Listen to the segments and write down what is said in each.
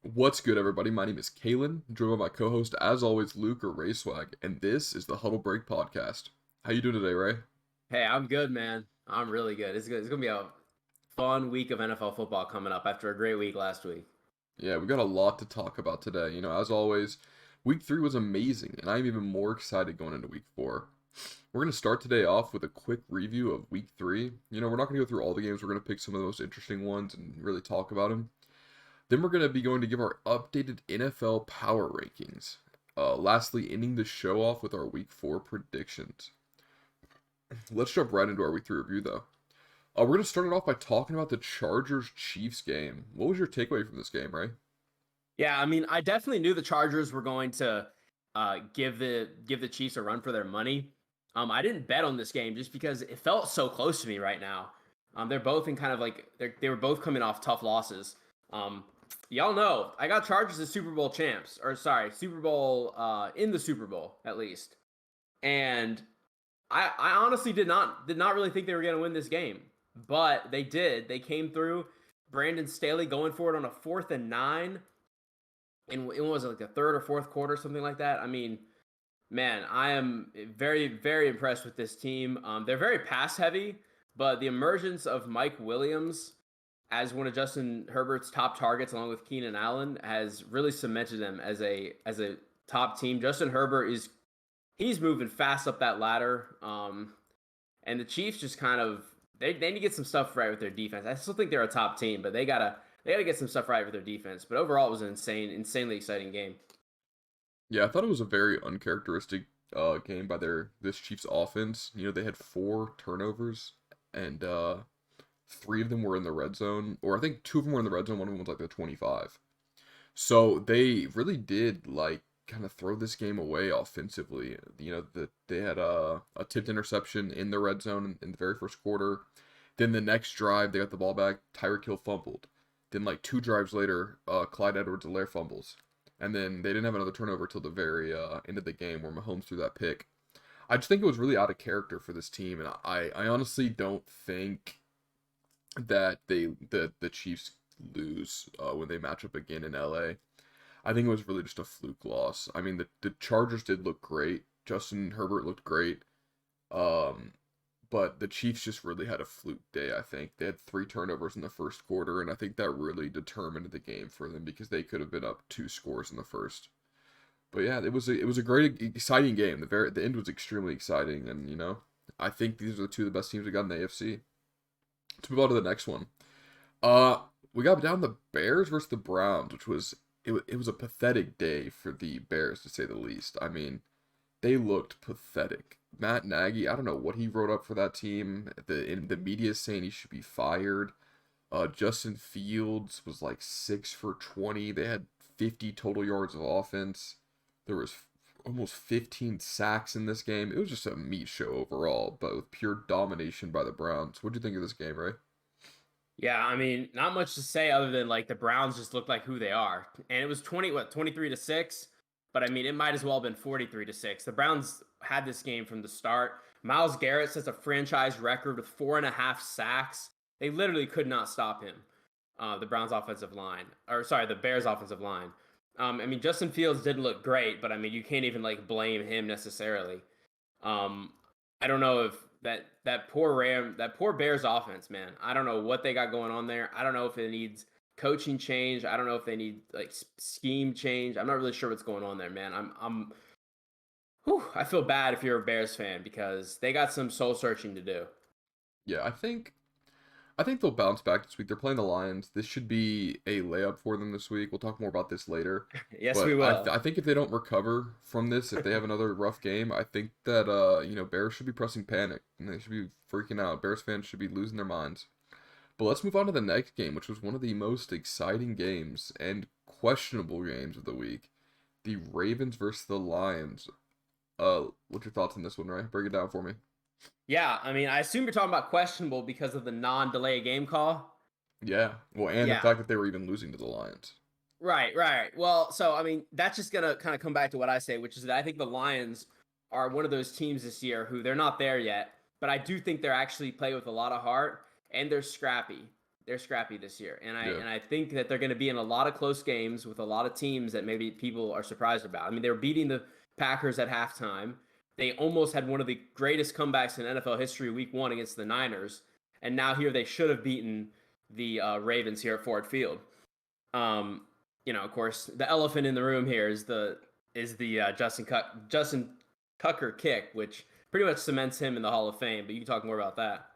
What's good, everybody? My name is Kalen, joined by my co-host, as always, Luke or Racewag, and this is the Huddle Break Podcast. How you doing today, Ray? Hey, I'm good, man. I'm really good. It's good. It's gonna be a fun week of NFL football coming up after a great week last week. Yeah, we got a lot to talk about today. As always, week 3 was amazing, and I'm even more excited going into week 4. We're going to start today off with a quick review of week 3. We're not going to go through all the games, we're going to pick some of the most interesting ones and really talk about them. Then we're going to be going to give our updated NFL power rankings. Lastly, ending the show off with our week 4 predictions. Let's jump right into our week 3 review, though. We're going to start it off by talking about the Chargers-Chiefs game. What was your takeaway from this game, Ray? Yeah, I mean, I definitely knew the Chargers were going to give the Chiefs a run for their money. I didn't bet on this game just because it felt so close to me right now. They're both in kind of like they were both coming off tough losses. Y'all know I got Chargers as Super Bowl champs, or sorry, Super Bowl in the Super Bowl at least, and I honestly did not really think they were going to win this game, but they did. They came through. Brandon Staley going for it on a 4th and 9, and it was like the third or fourth quarter, something like that. I mean, man, I am very very impressed with this team. They're very pass heavy, but the emergence of Mike Williams as one of Justin Herbert's top targets, along with Keenan Allen, has really cemented them as a top team. Justin Herbert he's moving fast up that ladder. And the Chiefs just kind of they need to get some stuff right with their defense. I still think they're a top team, but they gotta get some stuff right with their defense. But overall, it was an insanely exciting game. Yeah, I thought it was a very uncharacteristic game by this Chiefs offense. They had 4 turnovers, and 3 of them were in the red zone, or I think 2 of them were in the red zone. One of them was like the 25. So they really did like kind of throw this game away offensively. That they had a tipped interception in the red zone in the very first quarter. Then the next drive, they got the ball back. Tyreek Hill fumbled. Then like 2 drives later, Clyde Edwards-Helaire fumbles. And then they didn't have another turnover till the very end of the game where Mahomes threw that pick. I just think it was really out of character for this team, and I honestly don't think that the Chiefs lose when they match up again in LA. I think it was really just a fluke loss. I mean, the Chargers did look great. Justin Herbert looked great. Um, but the Chiefs just really had a fluke day, I think. They had 3 turnovers in the first quarter, and I think that really determined the game for them because they could have been up 2 scores in the first. But yeah, it was a great exciting game. The end was extremely exciting, and I think these are the 2 of the best teams we got in the AFC. Let's move on to the next one. Uh, we got down the Bears versus the Browns, which was it was a pathetic day for the Bears to say the least. I mean, they looked pathetic. Matt Nagy, I don't know what he wrote up for that team. The media is saying he should be fired. Justin Fields was like 6 for 20. They had 50 total yards of offense. There was almost 15 sacks in this game. It was just a meat show overall, but with pure domination by the Browns. What do you think of this game, Ray? Yeah, I mean, not much to say other than like the Browns just look like who they are, and it was 23-6. But I mean, it might as well have been 43-6. The Browns had this game from the start. Myles Garrett sets a franchise record with 4.5 sacks. They literally could not stop him. The Browns offensive line, or sorry, the Bears offensive line. I mean, Justin Fields didn't look great, but I mean, you can't even like blame him necessarily. Um, I don't know if that poor Bears offense, man. I don't know what they got going on there. I don't know if it needs coaching change. I don't know if they need like scheme change. I'm not really sure what's going on there, man. I feel bad if you're a Bears fan because they got some soul searching to do. Yeah, I think they'll bounce back this week. They're playing the Lions. This should be a layup for them this week. We'll talk more about this later. Yes, we But will. I think if they don't recover from this, if they have another rough game, I think that Bears should be pressing panic and they should be freaking out. Bears fans should be losing their minds. But let's move on to the next game, which was one of the most exciting games and questionable games of the week. The Ravens versus the Lions. What's your thoughts on this one, Ray? Break it down for me. Yeah, I mean, I assume you're talking about questionable because of the non-delay game call. Yeah. Well, and the Yeah, fact that they were even losing to the Lions. right. Well, so I mean, that's just gonna kind of come back to what I say, which is that I think the Lions are one of those teams this year who they're not there yet, but I do think they're actually play with a lot of heart and they're scrappy. They're scrappy this year, and I Yeah. and I think that they're going to be in a lot of close games with a lot of teams that maybe people are surprised about. I mean, they were beating the Packers at halftime. They almost had one of the greatest comebacks in NFL history, Week 1 against the Niners, and now here they should have beaten the Ravens here at Ford Field. Um, of course, the elephant in the room here is the Justin Tucker kick, which pretty much cements him in the Hall of Fame. But you can talk more about that.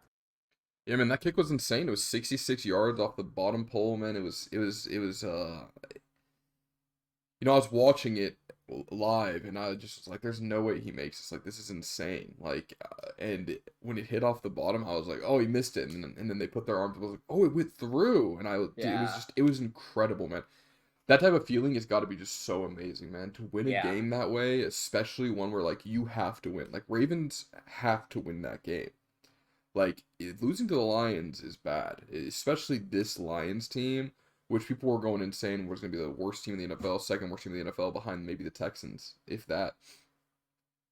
Yeah, man, that kick was insane. It was 66 yards off the bottom pole, man. I was watching it live and I just was like, there's no way he makes this. Like, this is insane. And when it hit off the bottom, I was like, oh, he missed it. And then they put their arms, I was like, oh, it went through. Dude, Yeah, it was incredible, man. That type of feeling has got to be just so amazing, man. To win a yeah. game that way, especially one where, like, you have to win. Like, Ravens have to win that game. Losing to the Lions is bad, especially this Lions team, which people were going insane was going to be the worst team in the NFL, second worst team in the NFL, behind maybe the Texans, if that.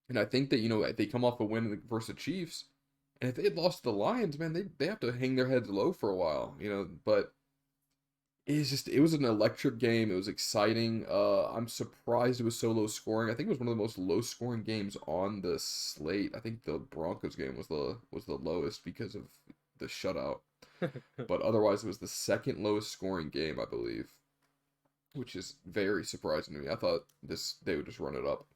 And I think that they come off a win versus the Chiefs, and if they had lost to the Lions, man, they have to hang their heads low for a while, But it was an electric game. It was exciting. I'm surprised it was so low scoring. I think it was one of the most low scoring games on the slate. I think the Broncos game was the lowest because of the shutout. But otherwise, it was the second lowest scoring game, I believe, which is very surprising to me. I thought they would just run it up.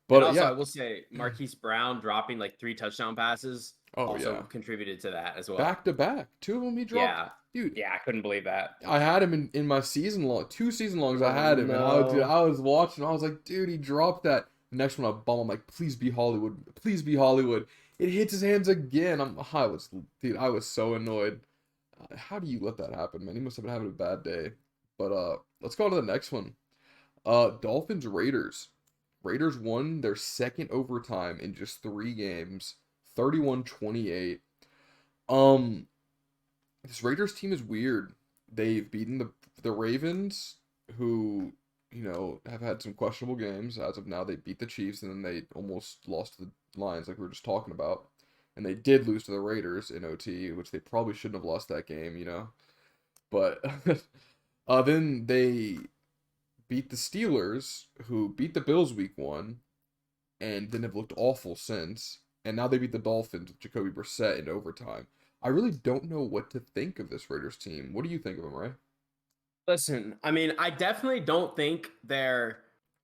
And But also, I yeah, will say Marquise Brown dropping like 3 touchdown passes oh also yeah, contributed to that as well. back to back, two of them he dropped. Yeah, Dude, yeah, I couldn't believe that. I had him in my season long, 2 season longs. I Oh had him, and no. I was watching. I was like, dude, he dropped that. The next one, I bum. I'm like, please be Hollywood, please be Hollywood. It hits his hands again. I was so annoyed. How do you let that happen, man? He must have been having a bad day. But let's go on to the next one. Dolphins Raiders. Raiders won their second overtime in just 3 games, 31-28. Um, this Raiders team is weird. They've beaten the Ravens, who have had some questionable games. As of now, they beat the Chiefs, and then they almost lost to the Lions, like we were just talking about. And they did lose to the Raiders in OT, which they probably shouldn't have lost that game. But then they beat the Steelers, who beat the Bills week 1, and then have looked awful since. And now they beat the Dolphins with Jacoby Brissett in overtime. I really don't know what to think of this Raiders team. What do you think of them, Ray? Listen, I mean, I definitely don't think they're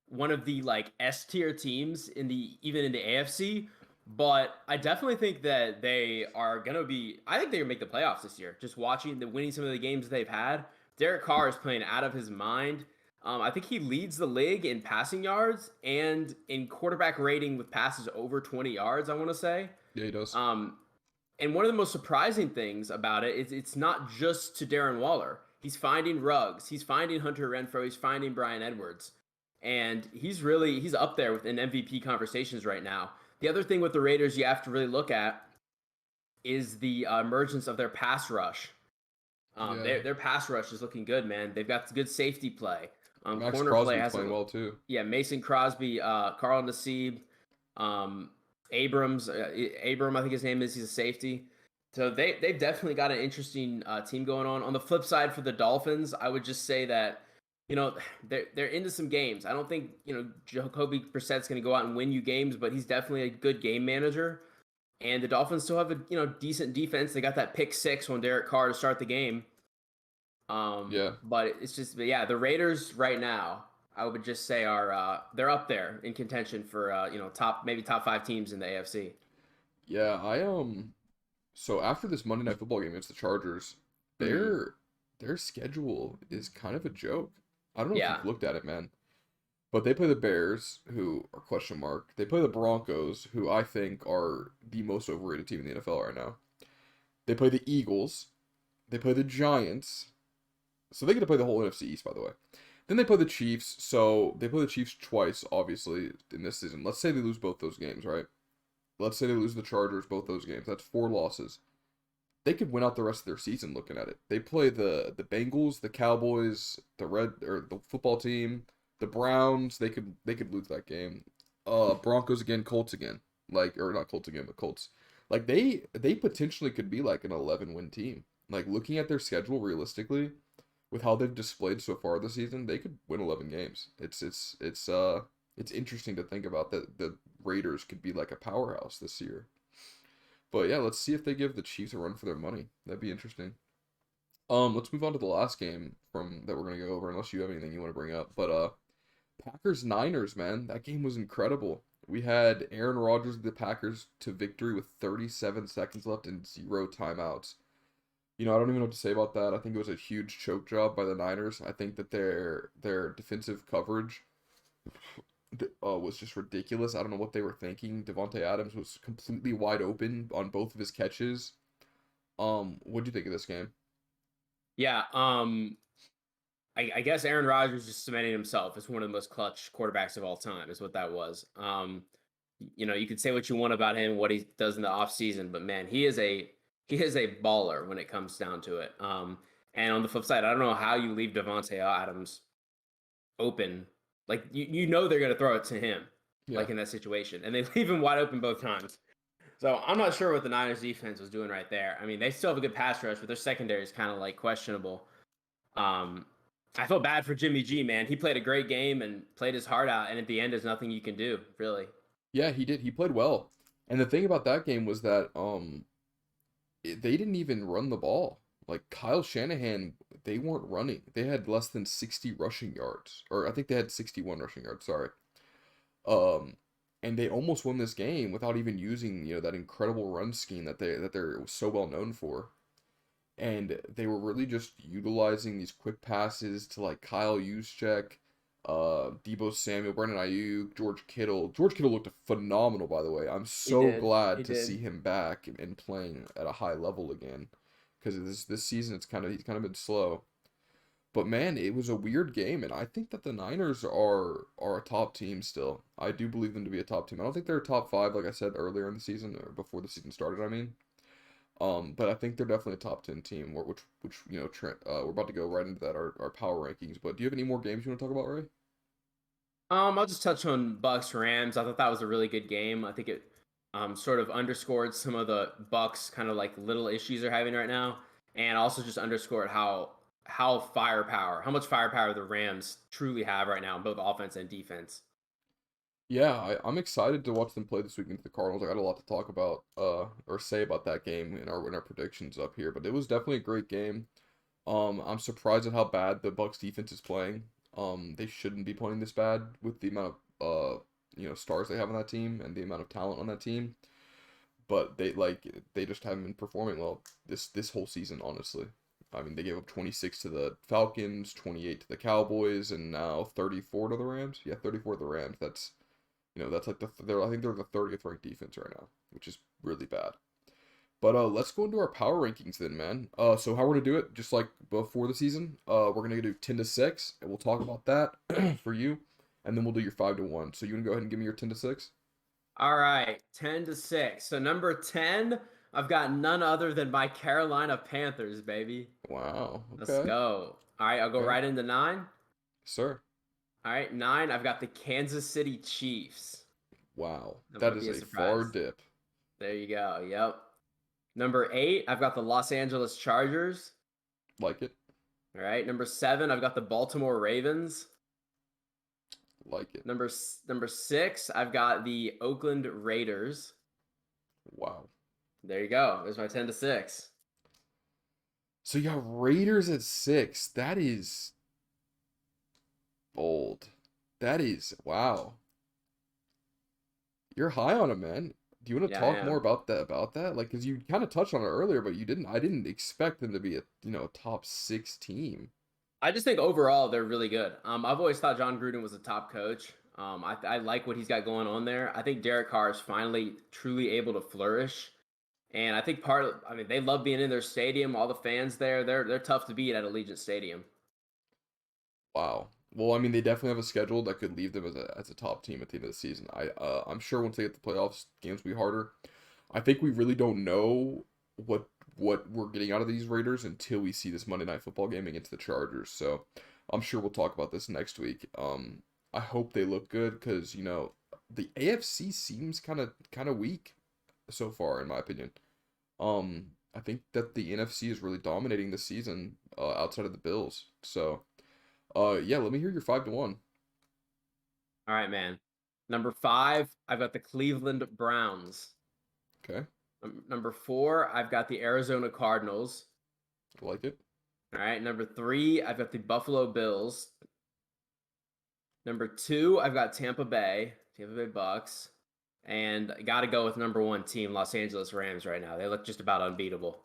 one of the like S tier teams in the even in the AFC, but I definitely think that they are gonna be. I think they're gonna make the playoffs this year. Just watching the winning some of the games they've had, Derek Carr is playing out of his mind. I think he leads the league in passing yards and in quarterback rating with passes over 20 yards. I want to say. Yeah, he does. Um, and one of the most surprising things about it is it's not just to Darren Waller. He's finding Ruggs, he's finding Hunter Renfro, he's finding Brian Edwards, and he's up there within MVP conversations right now. The other thing with the Raiders you have to really look at is the emergence of their pass rush. Yeah. Their pass rush is looking good, man. They've got good safety play. Max Corner play Crosby's has playing a well too. yeah, Mason Crosby, Carl Nassib, um, Abrams, Abram, I think his name is. He's a safety. So they've definitely got an interesting team going on. On the flip side, for the Dolphins, I would just say that they're into some games. I don't think Jacoby Brissett's going to go out and win you games, but he's definitely a good game manager. And the Dolphins still have a decent defense. They got that pick six on Derek Carr to start the game. Yeah. But but yeah, the Raiders right now, I would just say are they're up there in contention for top 5 teams in the AFC. Yeah, so after this Monday Night Football game against the Chargers, Hmm. their schedule is kind of a joke. I don't know if Yeah, you've looked at it, man. But they play the Bears, who are question mark. They play the Broncos, who I think are the most overrated team in the NFL right now. They play the Eagles. They play the Giants. So they get to play the whole NFC East, by the way. Then they play the Chiefs. So they play the Chiefs twice, obviously, in this season. Let's say they lose both those games, right? Let's say they lose the Chargers both those games. That's 4 losses. They could win out the rest of their season looking at it. They play the Bengals, the Cowboys, the football team, the Browns. They could lose that game. Broncos again, Colts again. Or not Colts again, but Colts. Like they potentially could be like an 11-win team. Like looking at their schedule realistically, with how they've displayed so far this season, they could win 11 games. It's interesting to think about that the Raiders could be like a powerhouse this year. But yeah, let's see if they give the Chiefs a run for their money. That'd be interesting. Let's move on to the last game from that we're gonna go over, unless you have anything you want to bring up. But Packers Niners, man, that game was incredible. We had Aaron Rodgers of the Packers to victory with 37 seconds left and zero timeouts. I don't even know what to say about that. I think it was a huge choke job by the Niners. I think that their defensive coverage was just ridiculous. I don't know what they were thinking. Devontae Adams was completely wide open on both of his catches. What do you think of this game? Yeah, I guess Aaron Rodgers just cemented himself as one of the most clutch quarterbacks of all time, is what that was. You could say what you want about him, what he does in the offseason, but man, he is a baller when it comes down to it. And on the flip side, I don't know how you leave Devontae Adams open. Like you know they're gonna throw it to him, Yeah. like in that situation, and they leave him wide open both times. So I'm not sure what the Niners defense was doing right there. I mean, they still have a good pass rush, but their secondary is kind of like questionable. Um, I feel bad for Jimmy G, man. He played a great game and played his heart out, and at the end, there's nothing you can do, really. Yeah, he did. He played well. And the thing about that game was that they didn't even run the ball. Like Kyle Shanahan, they weren't running. They had less than 60 rushing yards, or I think they had 61 rushing yards, sorry. Um and they almost won this game without even using, that incredible run scheme that they're so well known for. And they were really just utilizing these quick passes to like Kyle Juszczyk, Debo Samuel, Brandon Ayuk, George Kittle. George Kittle looked phenomenal, by the way. I'm He so did. glad He to see did. him back and playing at a high level again, because this season he's kind of been slow. But man, it was a weird game, and I think that the Niners are a top team still. I do believe them to be a top team. I don't think they're a top five, like I said earlier in the season or before the season started. I mean. But I think they're definitely a top 10 team, which Trent, we're about to go right into that our power rankings. But do you have any more games you want to talk about, Ray? I'll just touch on Bucks Rams. I thought that was a really good game. I think it sort of underscored some of the Bucks kind of like little issues they're having right now, and also just underscored how much firepower the Rams truly have right now in both offense and defense. Yeah, I'm excited to watch them play this week against the Cardinals. I got a lot to talk about, or say about that game in our predictions up here. But it was definitely a great game. I'm surprised at how bad the Bucks defense is playing. They shouldn't be playing this bad with the amount of stars they have on that team and the amount of talent on that team. But they just haven't been performing well this whole season, honestly. I mean, they gave up 26 to the Falcons, 28 to the Cowboys, and now 34 to the Rams. Yeah, 34 to the Rams. That's like I think they're the 30th ranked defense right now, which is really bad. But let's go into our power rankings then, man. So how we're gonna do it, just like before the season, we're gonna do 10 to 6, and we'll talk about that for you, and then we'll do your 5 to 1. So you wanna go ahead and give me your 10 to 6? All right, 10-6. So number 10, I've got none other than my Carolina Panthers, baby. Wow. Let's Okay. go. All right, I'll go Okay. right into 9. Sir. All right, 9, I've got the Kansas City Chiefs. Wow. That That might is be a a far surprise. dip. There you go. Yep. Number 8, I've got the Los Angeles Chargers. Like it. All right. Number 7, I've got the Baltimore Ravens. Like it. Number 6, I've got the Oakland Raiders. Wow. There you go. There's my 10-6. So you got Raiders at 6. That is bold. That is wow. You're high on him, man. Do you want to Yeah, I talk more am. about that? Like, because you kind of touched on it earlier, but you didn't. I didn't expect them to be a top 6 team. I just think overall they're really good. I've always thought John Gruden was a top coach. I like what he's got going on there. I think Derek Carr is finally truly able to flourish. And I think I mean, they love being in their stadium. All the fans there, they're tough to beat at Allegiant Stadium. Wow. Well, I mean, they definitely have a schedule that could leave them as a top team at the end of the season. I'm sure once they get the playoffs, games will be harder. I think we really don't know what we're getting out of these Raiders until we see this Monday Night Football game against the Chargers. So I'm sure we'll talk about this next week. I hope they look good because the AFC seems kind of weak so far, in my opinion. I think that the NFC is really dominating this season outside of the Bills. So, yeah, let me hear your 5-1. All right, man. Number 5, I've got the Cleveland Browns. Okay, Number 4, I've got the Arizona Cardinals. I like it. All right, number 3, I've got the Buffalo Bills. Number 2, I've got Tampa Bay Bucks. And I got to go with number 1 team, Los Angeles Rams right now. They look just about unbeatable.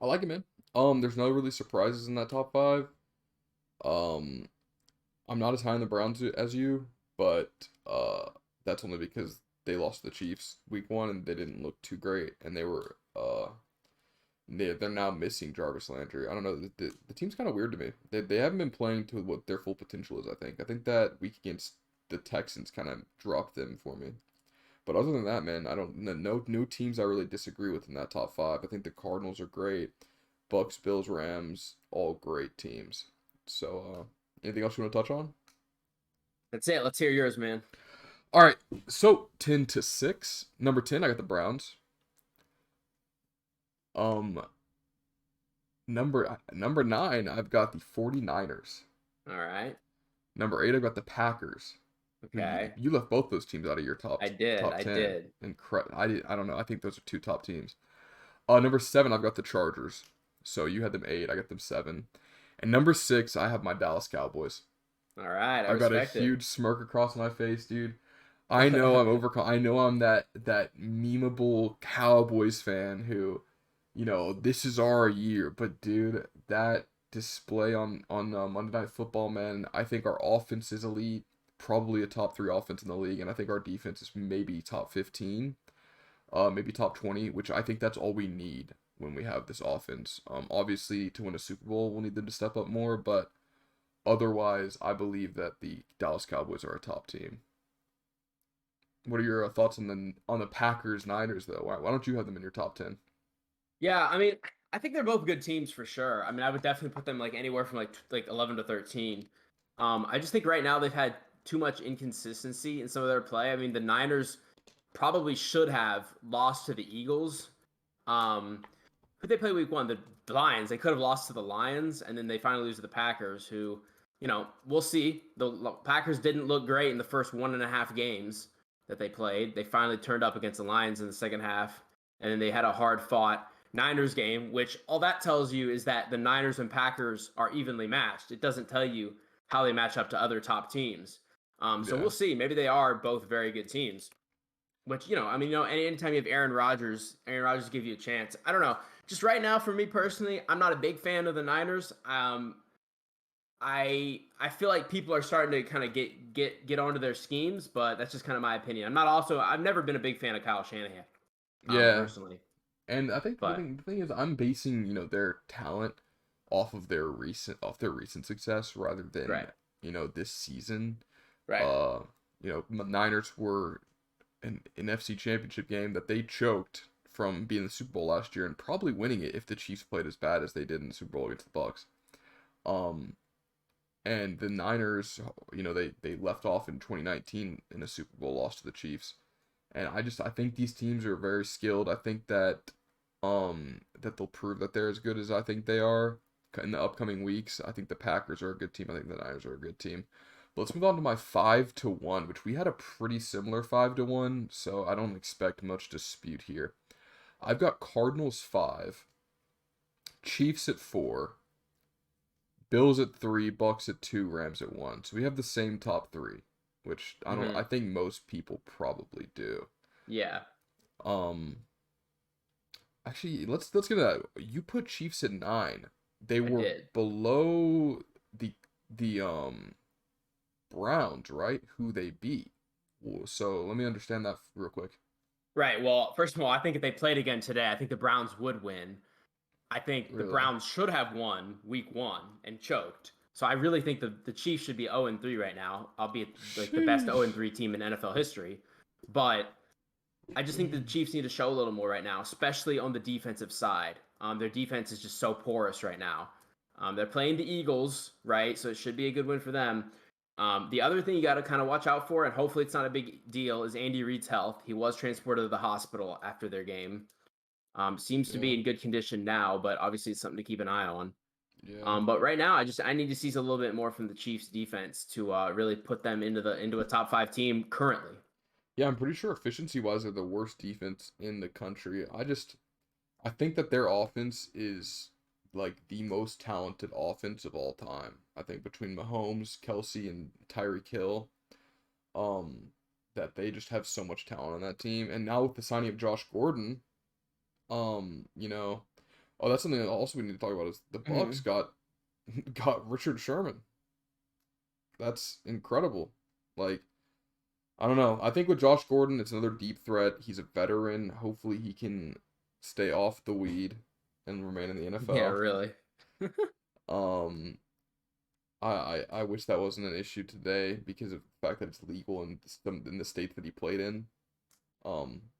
I like it, man. There's no really surprises in that top five. Um, I'm not as high on the Browns as you, but that's only because they lost to the Chiefs week one and they didn't look too great, and they're now missing Jarvis Landry. I don't know. The team's kind of weird to me. They haven't been playing to what their full potential is. I think that week against the Texans kind of dropped them for me. But other than that, man, I don't no teams I really disagree with in that top five. I think the Cardinals are great. Bucks, Bills, Rams, all great teams. So, anything else you want to touch on? That's it. Let's hear yours, man. All right. So 10-6. Number 10, I got the Browns. Um, number 9, I've got the 49ers. All right. Number 8, I've got the Packers. You, Okay. you left both those teams out of your I top did. top I 10. did. I don't know. I think those are two top teams. Number 7, I've got the Chargers. So you had them 8, I got them 7. And number 6, I have my Dallas Cowboys. All right. I I've got a respect it. huge smirk across my face, dude. I know I'm over. I know I'm that memeable Cowboys fan who, this is our year. But dude, that display on Monday Night Football, man, I think our offense is elite, probably a top 3 offense in the league, and I think our defense is maybe top 15, maybe top 20, which I think that's all we need when we have this offense. Obviously to win a Super Bowl, we'll need them to step up more, but otherwise, I believe that the Dallas Cowboys are a top team. What are your thoughts on the Packers Niners though? Why don't you have them in your top 10? Yeah, I mean, I think they're both good teams for sure. I mean, I would definitely put them like anywhere from like 11 to 13. I just think right now they've had too much inconsistency in some of their play. I mean, the Niners probably should have lost to the Eagles. Who they play week 1? The Lions. They could have lost to the Lions, and then they finally lose to the Packers, who, we'll see. The Packers didn't look great in the first 1.5 games that they played. They finally turned up against the Lions in the second half, and then they had a hard fought Niners game, which all that tells you is that the Niners and Packers are evenly matched. It doesn't tell you how they match up to other top teams. So Yeah. we'll see. Maybe they are both very good teams. Which, I mean, anytime you have Aaron Rodgers give you a chance. I don't know. Just right now, for me personally, I'm not a big fan of the Niners. I feel like people are starting to kind of get onto their schemes, but that's just kind of my opinion. I've never been a big fan of Kyle Shanahan, Yeah. personally. And I think the But thing, the thing is I'm basing, their talent off their recent success rather than, right, this season. right. Uh, Niners were an NFC Championship game that they choked from being in the Super Bowl last year and probably winning it if the Chiefs played as bad as they did in the Super Bowl against the Bucks. Um, and the Niners, they left off in 2019 in a Super Bowl loss to the Chiefs. And I think these teams are very skilled. I think that they'll prove that they're as good as I think they are in the upcoming weeks. I think the Packers are a good team. I think the Niners are a good team. But let's move on to my 5-1, which we had a pretty similar 5-1, so I don't expect much dispute here. I've got Cardinals 5, Chiefs at 4, Bills at 3, Bucks at 2, Rams at 1. So we have the same top 3, which Hmm. I think most people probably do. Yeah, Um Actually, let's get that. You put Chiefs at 9. They I were did. below the Browns, right? Who they beat. So let me understand that real quick. Right. Well, first of all, I think if they played again today, I think the Browns would win. I think the Really? Browns should have won week 1 and choked. So I really think the Chiefs should be 0-3 right now, albeit like the best Sheesh. 0-3 team in NFL history. But I just think the Chiefs need to show a little more right now, especially on the defensive side. Their defense is just so porous right now. They're playing the Eagles, right? So it should be a good win for them. The other thing you got to kind of watch out for, and hopefully it's not a big deal, is Andy Reid's health. He was transported to the hospital after their game. Seems to Yeah. be in good condition now, but obviously it's something to keep an eye on. Yeah. But right now, I need to see a little bit more from the Chiefs defense to really put them into a top five team currently. Yeah, I'm pretty sure efficiency wise they're the worst defense in the country. I think that their offense is like the most talented offense of all time. I think between Mahomes, Kelsey, and Tyreek Hill, um, that they just have so much talent on that team. And now with the signing of Josh Gordon, you know, oh, that's something that also we need to talk about is the Bucks Mhm. got Richard Sherman. That's incredible. Like, I don't know. I think with Josh Gordon, it's another deep threat. He's a veteran. Hopefully, he can stay off the weed and remain in the Yeah, NFL. really. Um, I wish that wasn't an issue today because of the fact that it's legal in the states that he played in. Um,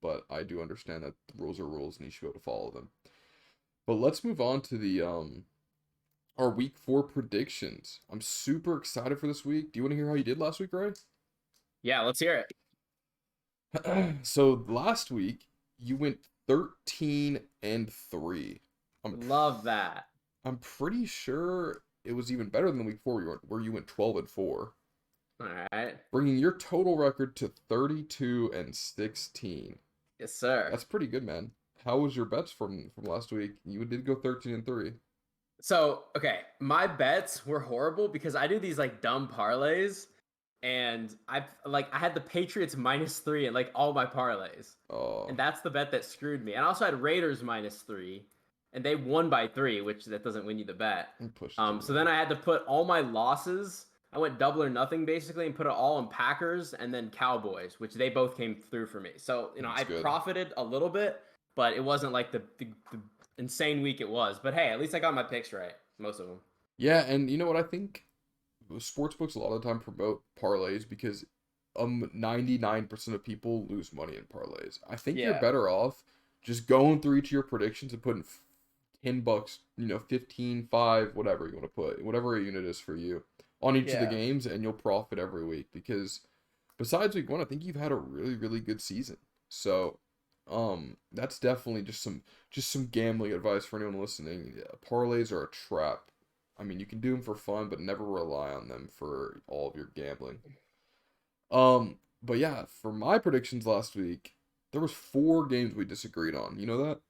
but I do understand that rules are rules and you should be able to follow them. But let's move on to the our week 4 predictions. I'm super excited for this week. Do you want to hear how you did last week, Ray? Yeah, let's hear it. So last week you went 13 and 3. I'm Love that. I'm pretty sure it was even better than the week 4 where you went 12 and 4, All right. bringing your total record to 32 and 16. Yes, sir. That's pretty good, man. How was your bets from last week? You did go 13 and 3. So, okay, my bets were horrible because I do these like dumb parlays, and I had the Patriots -3 in like all my parlays, and Oh, that's the bet that screwed me. And I also had Raiders -3, and they won by 3, which that doesn't win you the bet. you pushed it too So then much. I had to put all my losses. I went double or nothing basically, and put it all on Packers and then Cowboys, which they both came through for me. So That's I good. profited a little bit, but it wasn't like the insane week it was. But hey, at least I got my picks right, most of them. Yeah, and you know what I think? Sports books a lot of the time promote parlays because 99% of people lose money in parlays. I think you're Yeah, better off just going through each of your predictions and putting $10, 15, 5, whatever you want to put, whatever a unit is for you on each of the yeah. games, and you'll profit every week because besides week 1, I think you've had a really, really good season. So, that's definitely just some gambling advice for anyone listening. Yeah, parlays are a trap. I mean, you can do them for fun, but never rely on them for all of your gambling. But yeah, for my predictions last week, there was 4 games we disagreed on. You know that?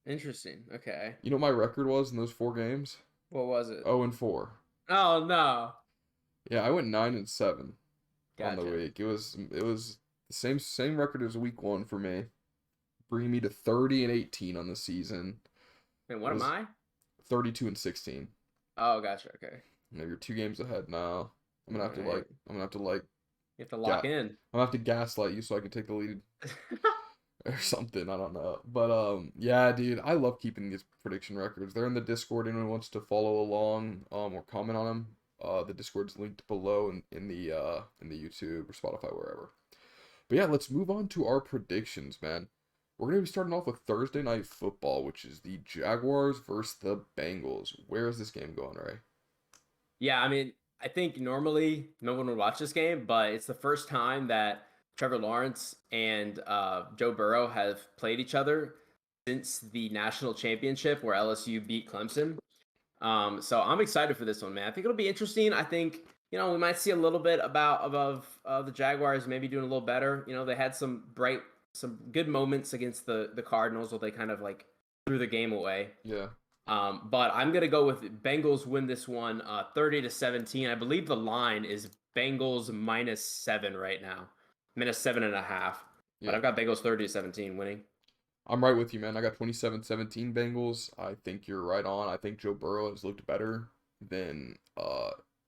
Interesting. Okay, You know what my record was in those 4 games? what was it? 0 and 4. Oh no, Yeah, I went 9 and 7 on the gotcha. week. It was the same record as week 1 for me, bringing me to 30 and 18 on the season. Wait, It what am was I? 32 and 16. Oh, gotcha. Okay. You know, you're 2 games ahead now. I'm gonna All have to right. like I'm gonna have to like You have to ga lock in. I'm gonna have to gaslight you so I can take the lead or something. I don't know. But yeah, dude, I love keeping these prediction records. They're in the Discord. Anyone wants to follow along or comment on them, the Discord's linked below in the YouTube or Spotify, wherever. But yeah, let's move on to our predictions, man. We're gonna be starting off with Thursday night football, which is the Jaguars versus the Bengals. Where is this game going, Ray? Yeah, I mean, I think normally no one would watch this game, but it's the first time that Trevor Lawrence and Joe Burrow have played each other since the national championship where LSU beat Clemson. So I'm excited for this one, man. I think it'll be interesting. I think we might see a little bit about above the Jaguars maybe doing a little better. They had some good moments against the Cardinals where they kind of like threw the game away. Yeah. But I'm gonna go with Bengals win this one, 30-17. I believe the line is Bengals -7 right now, -7.5. But Yeah. I've got Bengals 30-17 winning. I'm right with you, man. I got 27-17 Bengals. I think you're right on. I think Joe Burrow has looked better than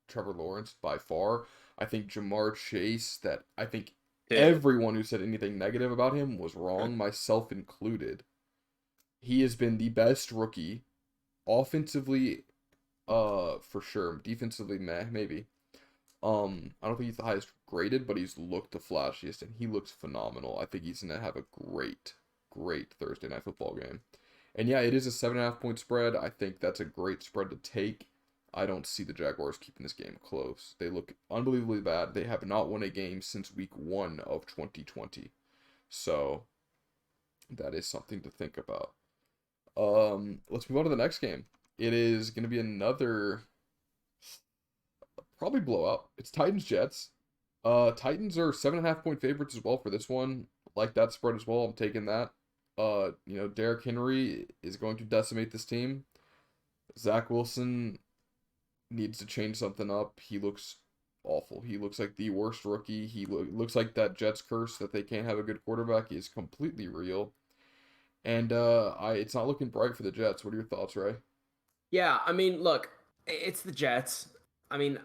Trevor Lawrence by far. I think Jamar Chase, that I think Dude, everyone who said anything negative about him was wrong, myself included. He has been the best rookie offensively, for sure. Defensively, meh, maybe. I don't think he's the highest graded, but he's looked the flashiest, and he looks phenomenal. I think he's gonna have a great Thursday night football game. And yeah, it is a 7.5 point spread. I think that's a great spread to take. I don't see the Jaguars keeping this game close. They look unbelievably bad. They have not won a game since week 1 of 2020. So That is something to think about. Let's move on to the next game. It is going to be another probably blowout. It's Titans Jets. Titans are 7.5 point favorites as well for this one. Like that spread as well. I'm taking that. Derrick Henry is going to decimate this team. Zach Wilson needs to change something up. He looks awful. He looks like the worst rookie. He looks like that Jets curse that they can't have a good quarterback is completely real. And it's not looking bright for the Jets. What are your thoughts, Ray? Yeah, I mean, look, it's the Jets. I mean,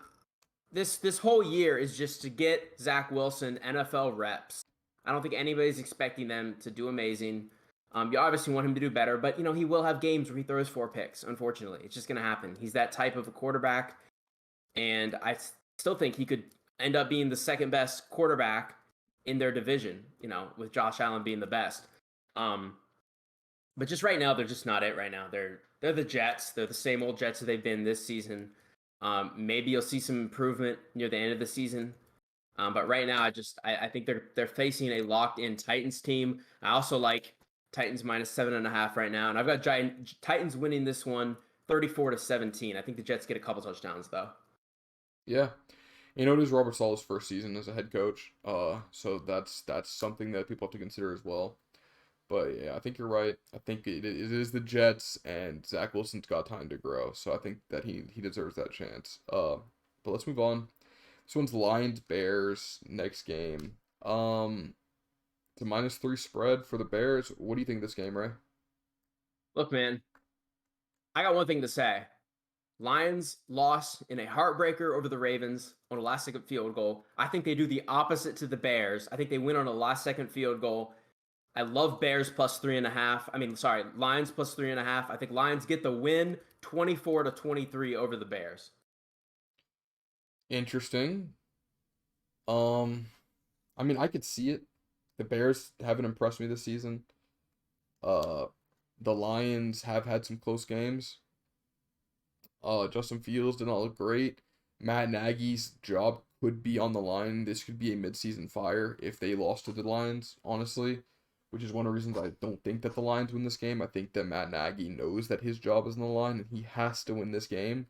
this whole year is just to get Zach Wilson NFL reps. I don't think anybody's expecting them to do amazing. You obviously want him to do better, but he will have games where he throws 4 picks. Unfortunately, it's just going to happen. He's that type of a quarterback, and I still think he could end up being the second best quarterback in their division. With Josh Allen being the best. But just right now, they're just not it. Right now, they're the Jets. They're the same old Jets that they've been this season. Maybe you'll see some improvement near the end of the season. But right now, I think they're facing a locked-in Titans team. I also like Titans minus 7.5 right now, and I've got Titans winning this one 34-17. I think the Jets get a couple touchdowns though. Yeah. It is Robert Sala's first season as a head coach. So that's something that people have to consider as well. But yeah, I think you're right. I think it is the Jets, and Zach Wilson's got time to grow. So I think that he deserves that chance. But let's move on. This one's Lions Bears next game. It's a -3 spread for the Bears. What do you think of this game, Ray? Look, man, I got one thing to say. Lions lost in a heartbreaker over the Ravens on a last second field goal. I think they do the opposite to the Bears. I think they win on a last second field goal. I love Bears plus 3.5. Lions plus 3.5. I think Lions get the win 24-23 over the Bears. Interesting. Um, I could see it. The Bears haven't impressed me this season. Uh, the Lions have had some close games. Justin Fields did not look great. Matt Nagy's job could be on the line. This could be a midseason fire if they lost to the Lions, honestly, which is one of the reasons I don't think that the Lions win this game. I think that Matt Nagy knows that his job is on the line and he has to win this game.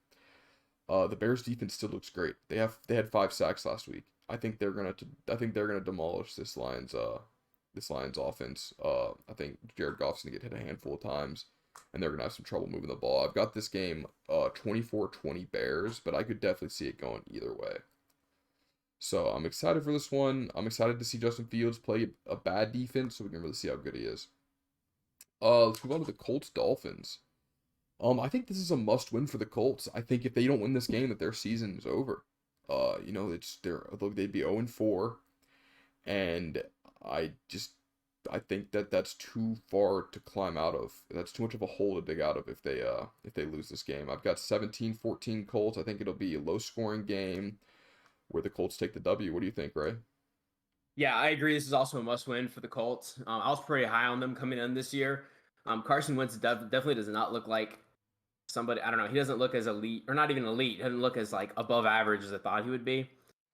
The Bears defense still looks great. They had 5 sacks last week. I think they're gonna demolish this Lions offense. I think Jared Goff's gonna get hit a handful of times, and they're gonna have some trouble moving the ball. I've got this game 24-20 Bears, but I could definitely see it going either way. So I'm excited for this one. I'm excited to see Justin Fields play a bad defense, so we can really see how good he is. Let's move on to the Colts Dolphins. I think this is a must win for the Colts. I think if they don't win this game, that their season is over. They'd be 0-4, and I just I think that that's too far to climb out of. That's too much of a hole to dig out of if they lose this game. I've got 17-14 Colts. I think it'll be a low scoring game where the Colts take the W. What do you think, Ray? Yeah, I agree. This is also a must-win for the Colts. I was pretty high on them coming in this year. Carson Wentz definitely does not look like somebody. I don't know. He doesn't look as elite, or not even elite. He doesn't look as like above average as I thought he would be.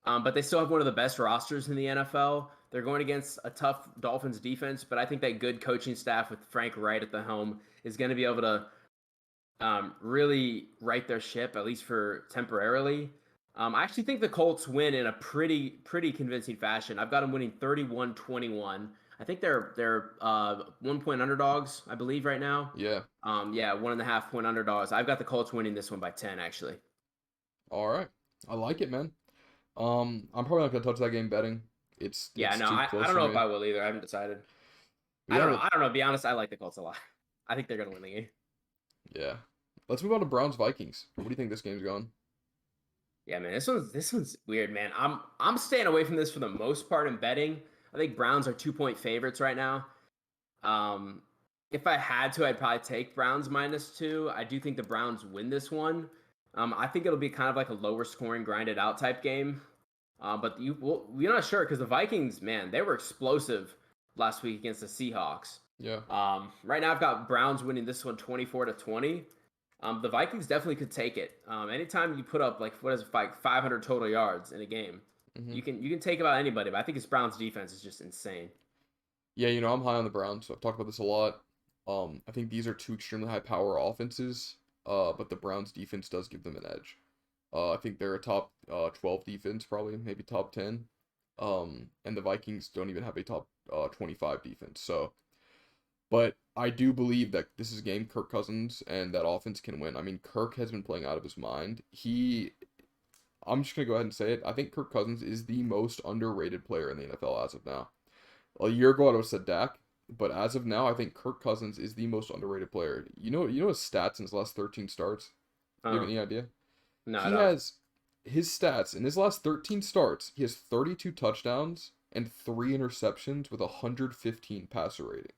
But they still have one of the best rosters in the NFL. They're going against a tough Dolphins defense, but I think that good coaching staff with Frank Wright at the helm is going to be able to really right their ship, at least for temporarily. I actually think the Colts win in a pretty convincing fashion. I've got them winning 31-21. I think they're 1 point underdogs, I believe, right now. Yeah. Yeah, 1.5 point underdogs. I've got the Colts winning this one by 10, actually. All right. I like it, man. I'm probably not gonna touch that game betting. Yeah, It's no, too I close don't for know if me. I will either. I haven't decided. But yeah, I don't know. To be honest, I like the Colts a lot. I think they're gonna win the game. yeah. Let's move on to Browns Vikings. What do you think this game's going? Yeah, man, this one's weird, man. I'm staying away from this for the most part in betting. I think Browns are 2 point favorites right now. If I had to, I'd probably take Browns -2. I do think the Browns win this one. I think it'll be kind of like a lower scoring, grinded out type game. But we're not sure because the Vikings, man, they were explosive last week against the Seahawks. Yeah. Right now, I've got Browns winning this one 24-20. The Vikings definitely could take it. Anytime you put up like 500 total yards in a game, Hmm. you can take about anybody. But I think it's Browns defense is just insane. Yeah, I'm high on the Browns. I've talked about this a lot. I think these are two extremely high power offenses, but the Browns defense does give them an edge. I think they're a top 12 defense, probably, maybe top 10. And the Vikings don't even have a top 25 defense. So, but I do believe that this is a game Kirk Cousins and that offense can win. I mean, Kirk has been playing out of his mind. I'm just gonna go ahead and say it. I think Kirk Cousins is the most underrated player in the NFL as of now. A year ago, I would have said Dak, but as of now, I think Kirk Cousins is the most underrated player. You know his stats in his last 13 starts. Do you have Oh, any idea? no, I He don't. has his stats in his last 13 starts. He has 32 touchdowns and 3 interceptions with a 115 passer rating.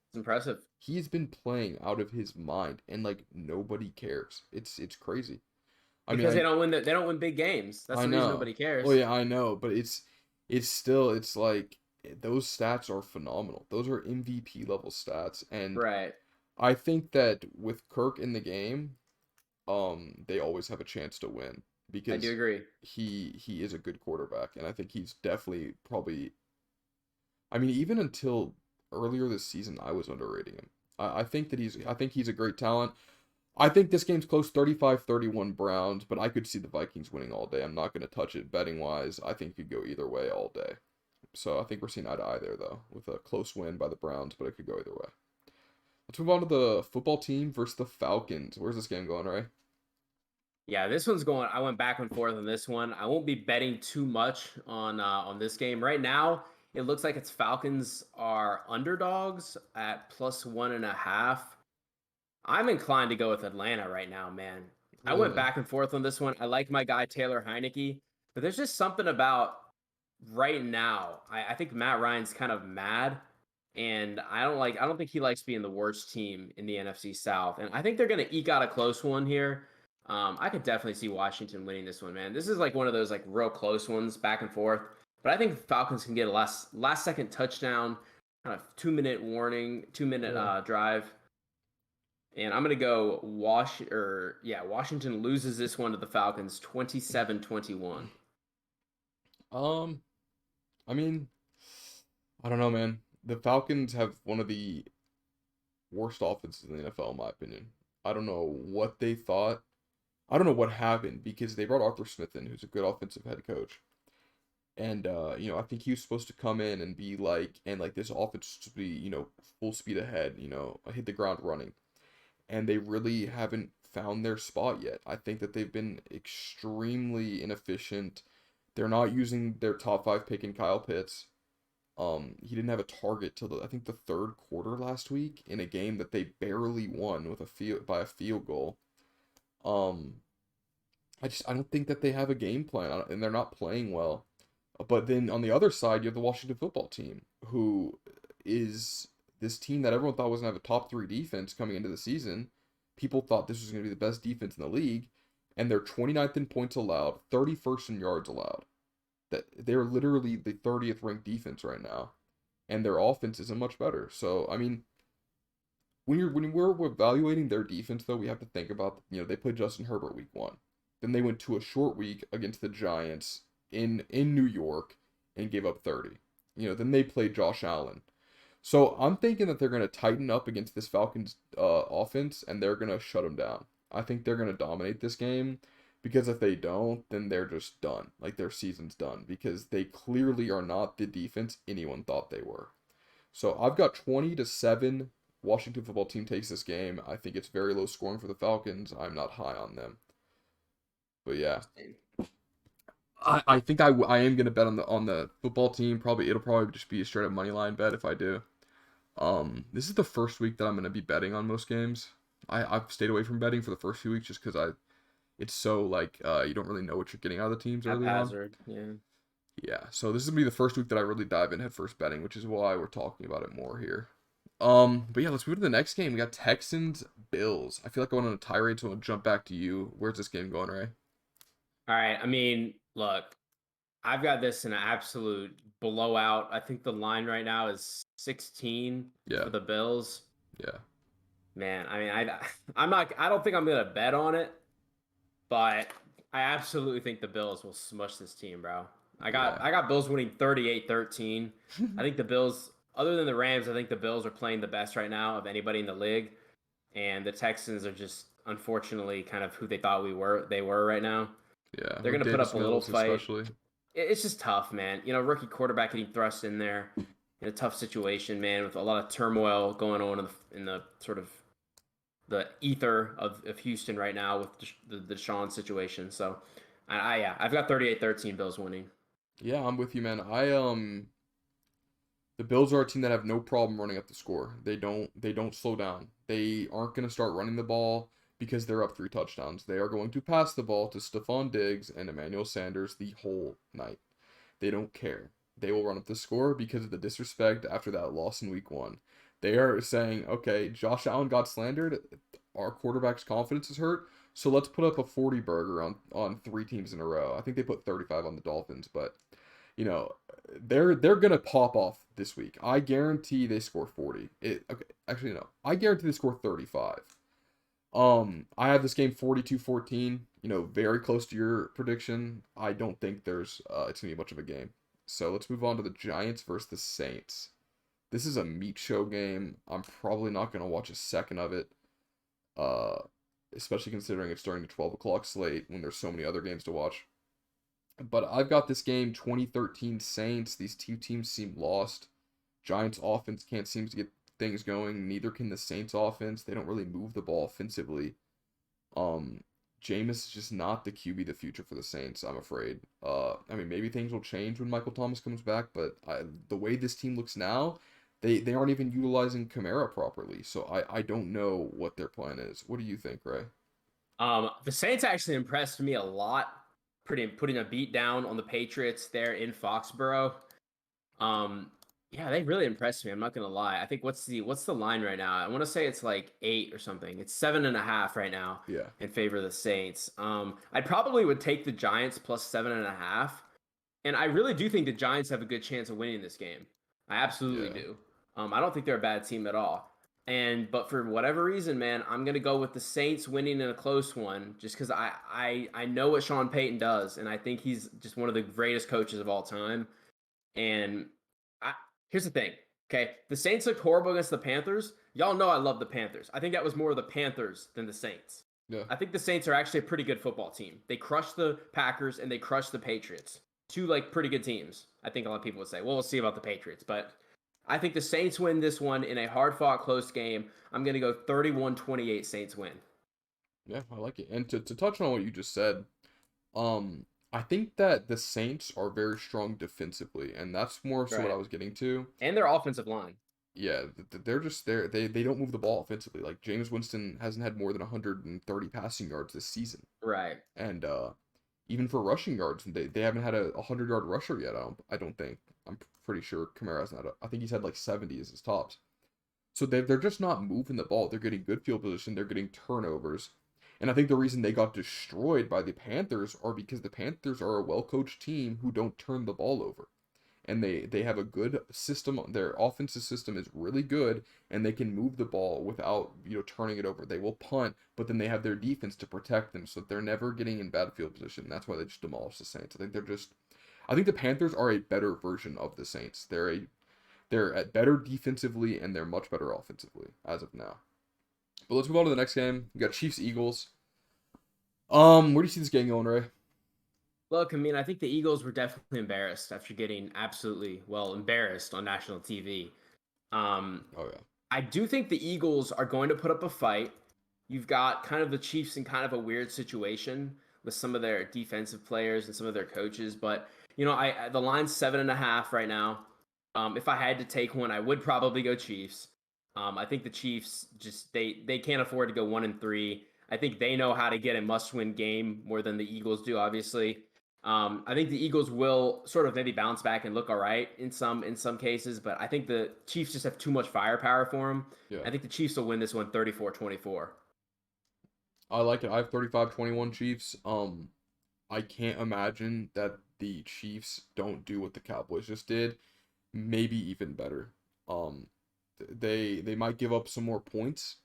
It's impressive He's been playing out of his mind, and like nobody cares. It's crazy. I mean, because they don't win big games. That's I the reason know. nobody Oh cares. yeah, I know, but it's still it's like those stats are phenomenal. Those are MVP level stats, and Right. I think that with Kirk in the game, they always have a chance to win I do because agree. he is a good quarterback, and I think he's definitely probably. I mean, even until earlier this season, I was underrating him. I think he's a great talent. I think this game's close 35-31 Browns, but I could see the Vikings winning all day. I'm not going to touch it betting wise. I think it could go either way all day. So I think we're seeing eye to eye there, though, with a close win by the Browns, but it could go either way. Let's move on to the football team versus the Falcons. Where's this game going, Ray? Yeah, this one's going. I went back and forth on this one. I won't be betting too much on this game right now. It looks like it's Falcons are underdogs at +1.5. I'm inclined to go with Atlanta right now, man. I went Really? back and forth on this one. I like my guy Taylor Heineke, but there's just something about right now. I think Matt Ryan's kind of mad, and I don't think he likes being the worst team in the NFC South. And I think they're gonna eke out a close one here. I could definitely see Washington winning this one, man. This is like one of those like real close ones, back and forth. But I think Falcons can get a last second touchdown, kind of 2 minute warning, 2 minute Yeah. drive. And I'm gonna go Washington loses this one to the Falcons 27-21. Um, I mean, I don't know, man. The Falcons have one of the worst offenses in the NFL, in my opinion. I don't know what they thought. I don't know what happened because they brought Arthur Smith in, who's a good offensive head coach. And I think he was supposed to come in and be like this offense to be, full speed ahead, hit the ground running. And they really haven't found their spot yet. I think that they've been extremely inefficient. They're not using their top five pick in Kyle Pitts. He didn't have a target till I think the third quarter last week in a game that they barely won with a field goal. Um, I don't think that they have a game plan, and they're not playing well. But then on the other side, you have the Washington football team, who is this team that everyone thought was gonna have a top three defense coming into the season. People thought this was gonna be the best defense in the league, and they're 29th in points allowed, 31st in yards allowed. That they're literally the 30th ranked defense right now, and their offense isn't much better. So I mean, when we're evaluating their defense, though, we have to think about they played Justin Herbert week one, then they went to a short week against the Giants in New York and gave up 30. Then they played Josh Allen. So I'm thinking that they're going to tighten up against this Falcons offense and they're going to shut them down. I think they're going to dominate this game because if they don't, then they're just done. Like their season's done because they clearly are not the defense anyone thought they were. So I've got 20-7. Washington football team takes this game. I think it's very low scoring for the Falcons. I'm not high on them. But yeah, Interesting. I think I am gonna bet on the football team. It'll probably just be a straight up money line bet if I do. This is the first week that I'm gonna be betting on most games. I've stayed away from betting for the first few weeks just because it's so like you don't really know what you're getting out of the teams early on. Haphazard. Yeah. Yeah, so this is gonna be the first week that I really dive in head first betting, which is why we're talking about it more here. But yeah, let's move to the next game. We got Texans Bills. I feel like I went on a tirade, so I'll jump back to you. Where's this game going, Ray? All right. I mean, look, I've got this in an absolute blowout. I think the line right now is 16 Yeah, for the Bills. yeah, Man, I mean, I don't think I'm gonna bet on it, but I absolutely think the Bills will smush this team, bro. yeah. I got Bills winning 38-13. I think the Bills other than the Rams, I think the Bills are playing the best right now of anybody in the league, and the Texans are just unfortunately kind of who they thought they were right now. Yeah, They're with going to put Davis up a little Mills fight. especially. It's just tough, man. Rookie quarterback getting thrust in there in a tough situation, man, with a lot of turmoil going on in the sort of the ether of Houston right now with the Deshaun situation. So, yeah, I've got 38-13 Bills winning. Yeah, I'm with you, man. The Bills are a team that have no problem running up the score. They don't slow down. They aren't going to start running the ball because they're up 3 touchdowns. They are going to pass the ball to Stephon Diggs and Emmanuel Sanders the whole night. They don't care. They will run up the score because of the disrespect after that loss in week 1. They are saying, okay, Josh Allen got slandered. Our quarterback's confidence is hurt. So let's put up a 40 burger on 3 teams in a row. I think they put 35 on the Dolphins, but you know, they're gonna pop off this week. I guarantee they score 40. Okay, actually no. I guarantee they score 35. I have this game 42-14, very close to your prediction. I don't think there's it's gonna be much of a game. So let's move on to the Giants versus the Saints. This is a meat show game. I'm probably not gonna watch a second of it. Uh Especially considering it's during the 12 o'clock slate when there's so many other games to watch. But I've got this game 2013 Saints. These two teams seem lost. Giants offense can't seem to get things going. Neither can the Saints offense. They don't really move the ball offensively. Um, Jameis is just not the QB the future for the Saints, I'm afraid. I mean, maybe things will change when Michael Thomas comes back, but the way this team looks now, they aren't even utilizing Kamara properly. So I don't know what their plan is. What do you think, Ray? The Saints actually impressed me a lot, putting a beat down on the Patriots there in Foxborough. Um, yeah, they really impressed me. I'm not gonna lie. I think what's the line right now? I want to say it's like 8 or something. It's 7.5 right now Yeah, in favor of the Saints. I probably would take the Giants plus 7.5, and I really do think the Giants have a good chance of winning this game. I absolutely yeah. do. I don't think they're a bad team at all. But for whatever reason, man, I'm gonna go with the Saints winning in a close one, just because I know what Sean Payton does, and I think he's just one of the greatest coaches of all time. And I, here's the thing, okay? The Saints looked horrible against the Panthers. Y'all know I love the Panthers. I think that was more of the Panthers than the Saints. Yeah. I think the Saints are actually a pretty good football team. They crushed the Packers and they crushed the Patriots. Two like pretty good teams. I think a lot of people would say, well, we'll see about the Patriots, but I think the Saints win this one in a hard-fought close game. I'm going to go 31-28 Saints win. Yeah, I like it. And to touch on what you just said, I think that the Saints are very strong defensively, and that's more so what I Right. was getting to. And their offensive line. Yeah, they're just there. They don't move the ball offensively. Like James Winston hasn't had more than 130 passing yards this season, Right. and even for rushing yards, they haven't had a 100-yard rusher yet. I don't think. I'm pretty sure Kamara hasn't had. I think he's had like 70 as his tops. So they're just not moving the ball. They're getting good field position. They're getting turnovers. And I think the reason they got destroyed by the Panthers are because the Panthers are a well-coached team who don't turn the ball over. And they have a good system. Their offensive system is really good, and they can move the ball without, turning it over. They will punt, but then they have their defense to protect them, so they're never getting in bad field position. That's why they just demolish the Saints. I think the Panthers are a better version of the Saints. They're at better defensively and they're much better offensively as of now. But let's move on to the next game. We got Chiefs Eagles. Where do you see this game going, Ray? Look, I mean, I think the Eagles were definitely embarrassed after getting absolutely, well, embarrassed on national TV. Um, Oh yeah. I do think the Eagles are going to put up a fight. You've got kind of the Chiefs in kind of a weird situation with some of their defensive players and some of their coaches, but the line's 7.5 right now. If I had to take one, I would probably go Chiefs. I think the Chiefs just they can't afford to go 1-3. I think they know how to get a must-win game more than the Eagles do, obviously. I think the Eagles will sort of maybe bounce back and look all right in some cases, but I think the Chiefs just have too much firepower for them. Yeah. I think the Chiefs will win this one 34-24. I like it. I have 35-21 Chiefs. I can't imagine that the Chiefs don't do what the Cowboys just did. Maybe even better. Um, they might give up some more points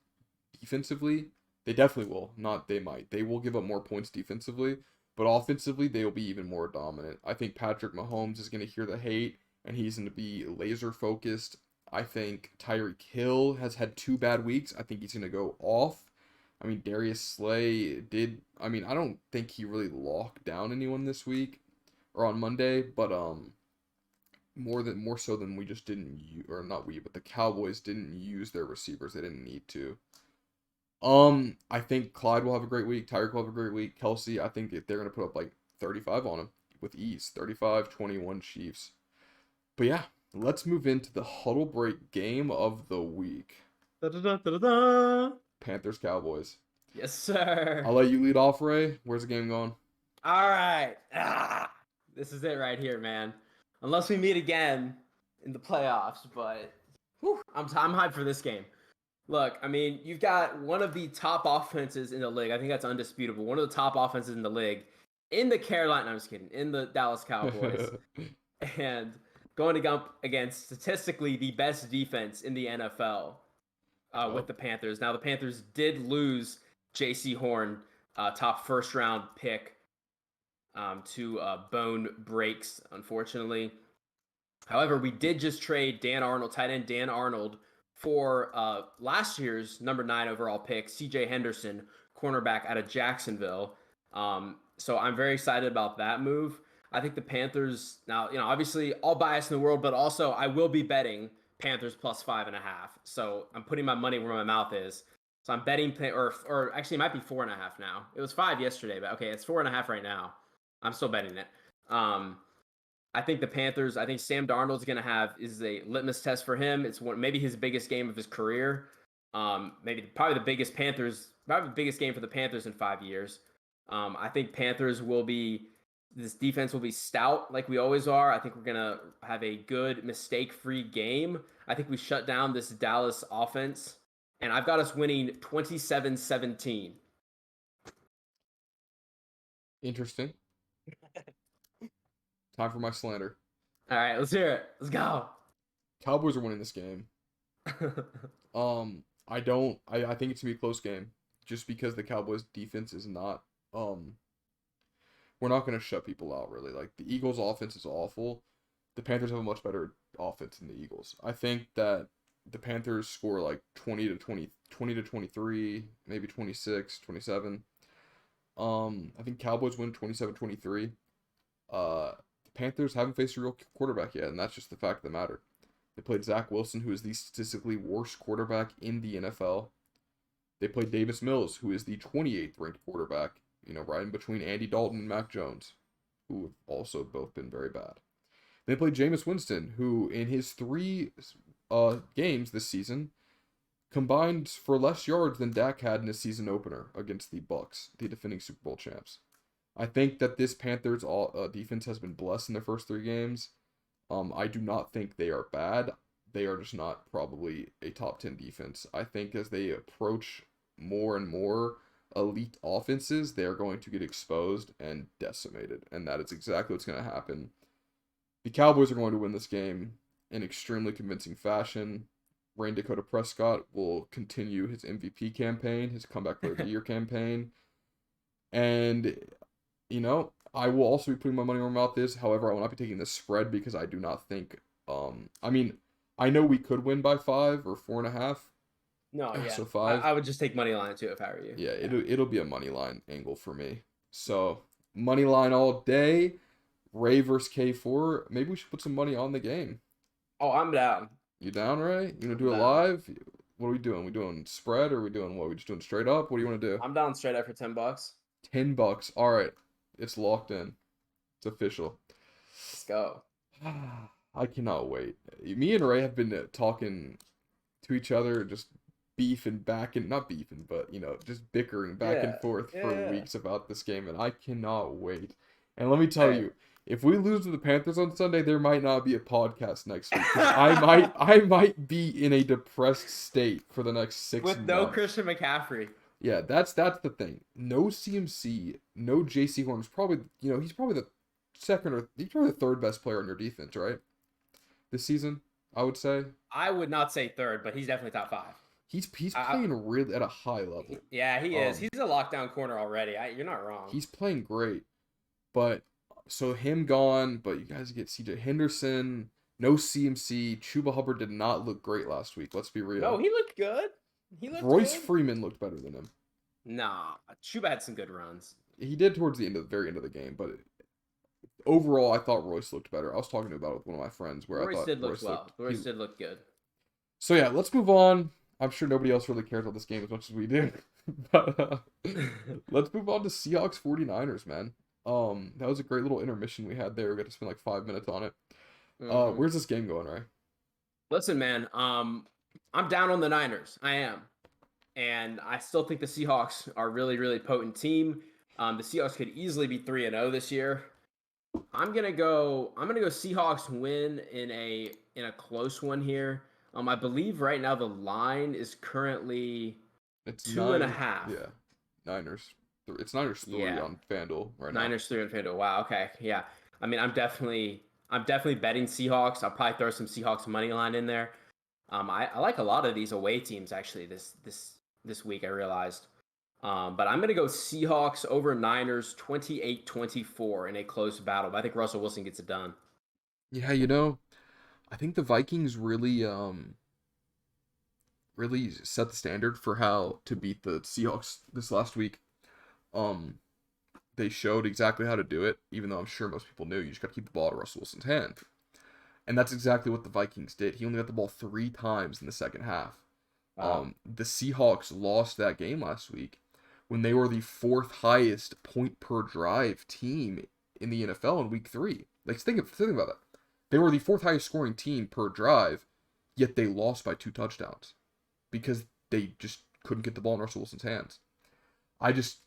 defensively. They definitely will. Not they might. They will give up more points defensively, but offensively they will be even more dominant. I think Patrick Mahomes is going to hear the hate and he's going to be laser focused I think Tyreek Hill has had 2 bad weeks. I think he's going to go off. I mean, Darius Slay did. I mean, I don't think he really locked down anyone this week or on Monday, but more so than we just didn't use, or not we, but the Cowboys didn't use their receivers. They didn't need to. I think Clyde will have a great week. Tyreek will have a great week. Kelsey, I think they're going to put up like 35 on him with ease. 35-21 Chiefs. But yeah, let's move into the huddle break game of the week. Da-da-da-da-da. Panthers Cowboys. Yes, sir. I'll let you lead off, Ray. Where's the game going? All right. This is it right here, man. Unless we meet again in the playoffs, but whew, I'm hyped for this game. Look, I mean, you've got one of the top offenses in the league. I think that's undisputable. One of the top offenses in the league in the Carolina. I'm just kidding. In the Dallas Cowboys, and going to go up against statistically the best defense in the NFL with the Panthers. Now, the Panthers did lose J.C. Horn, top first round pick, to bone breaks, unfortunately. However, we did just trade Dan Arnold, tight end Dan Arnold, for last year's number 9 overall pick, C.J. Henderson, cornerback out of Jacksonville. So I'm very excited about that move. I think the Panthers, now, obviously all bias in the world, but also I will be betting Panthers plus 5.5. So I'm putting my money where my mouth is. So I'm betting, or actually it might be 4.5 now. It was 5 yesterday, but okay, it's 4.5 right now. I'm still betting it. I think the Panthers, I think Sam Darnold's going to is a litmus test for him. It's maybe his biggest game of his career. Probably the biggest game for the Panthers in 5 years. I think this defense will be stout like we always are. I think we're going to have a good mistake-free game. I think we shut down this Dallas offense, and I've got us winning 27-17. Interesting. Time for my slander. All right, let's hear it. Let's go. Cowboys are winning this game. I think it's gonna be a close game, just because the Cowboys defense is not. We're not gonna shut people out really. Like the Eagles' offense is awful. The Panthers have a much better offense than the Eagles. I think that the Panthers score like 20 to 23, maybe 26, 27. I think Cowboys win 27-23. Panthers haven't faced a real quarterback yet, and that's just the fact of the matter. They played Zach Wilson, who is the statistically worst quarterback in the NFL. They played Davis Mills, who is the 28th ranked quarterback, right in between Andy Dalton and Mac Jones, who have also both been very bad. They played Jameis Winston, who in his 3 games this season combined for less yards than Dak had in his season opener against the Bucs, the defending Super Bowl champs. I think that this Panthers defense has been blessed in their first 3 games. I do not think they are bad. They are just not probably a top 10 defense. I think as they approach more and more elite offenses, they are going to get exposed and decimated. And that is exactly what's going to happen. The Cowboys are going to win this game in extremely convincing fashion. Rain Dakota Prescott will continue his MVP campaign, his comeback player of the year campaign. And I will also be putting my money where my mouth is. However, I will not be taking the spread because I do not think. I know we could win by 5 or 4.5. No, yeah. So 5. I would just take money line too if I were you. Yeah, it'll be a money line angle for me. So money line all day. Ray versus K4. Maybe we should put some money on the game. Oh, I'm down. You down, Ray? You gonna do it live? What are we doing? We doing spread or are we doing what? We just doing straight up? What do you want to do? I'm down straight up for $10. $10. All right. It's locked in. It's official. Let's go. I cannot wait. Me and Ray have been talking to each other, just not beefing, but just bickering back and forth for weeks about this game, and I cannot wait. And let me tell you, if we lose to the Panthers on Sunday, there might not be a podcast next week. I might be in a depressed state for the next 6 months. With no Christian McCaffrey. Yeah, that's the thing. No CMC, no JC Horn. He's probably the he's probably the 3rd best player on your defense, right? This season, I would say. I would not say 3rd, but he's definitely top 5. He's playing really at a high level. Yeah, he is. He's a lockdown corner already. You're not wrong. He's playing great. But so him gone, but you guys get CJ Henderson, No CMC. Chuba Hubbard did not look great last week. Let's be No, real. he looked good. He looked Royce good. Freeman looked better than him. Nah, Chuba had some good runs. He did towards the very end of the game, but overall, I thought Royce looked better. I was talking about it with one of my friends where I Royce thought did look Royce well. looked Royce did look good. So yeah, let's move on. I'm sure nobody else really cares about this game as much as we do. But let's move on to Seahawks 49ers, man. That was a great little intermission we had there. We got to spend like 5 minutes on it. hmm Where's this game going, right? Listen, man. I'm down on the Niners. I am, and I still think the Seahawks are really, really potent team. The Seahawks could easily be 3-0 this year. I'm gonna go. I'm gonna go Seahawks win in a close one here. I believe right now the line is currently It's two and a nine. half. Yeah, Niners. It's Niners 3 Yeah, on FanDuel right now. Niners 3 and FanDuel. Wow. Okay. Yeah. I mean, I'm definitely betting Seahawks. I'll probably throw some Seahawks money line in there. I like a lot of these away teams actually this week. I realized. But I'm gonna go Seahawks over Niners 28-24 in a close battle. But I think Russell Wilson gets it done. Yeah, I think the Vikings really set the standard for how to beat the Seahawks this last week. Um, they showed exactly how to do it, even though I'm sure most people knew you just got to keep the ball out of Russell Wilson's hand. And that's exactly what the Vikings did. He only got the ball 3 times in the second half. Wow. The Seahawks lost that game last week when they were the fourth highest point per drive team in the NFL in week 3. Like think about that. They were the fourth highest scoring team per drive, yet they lost by 2 touchdowns because they just couldn't get the ball in Russell Wilson's hands. I just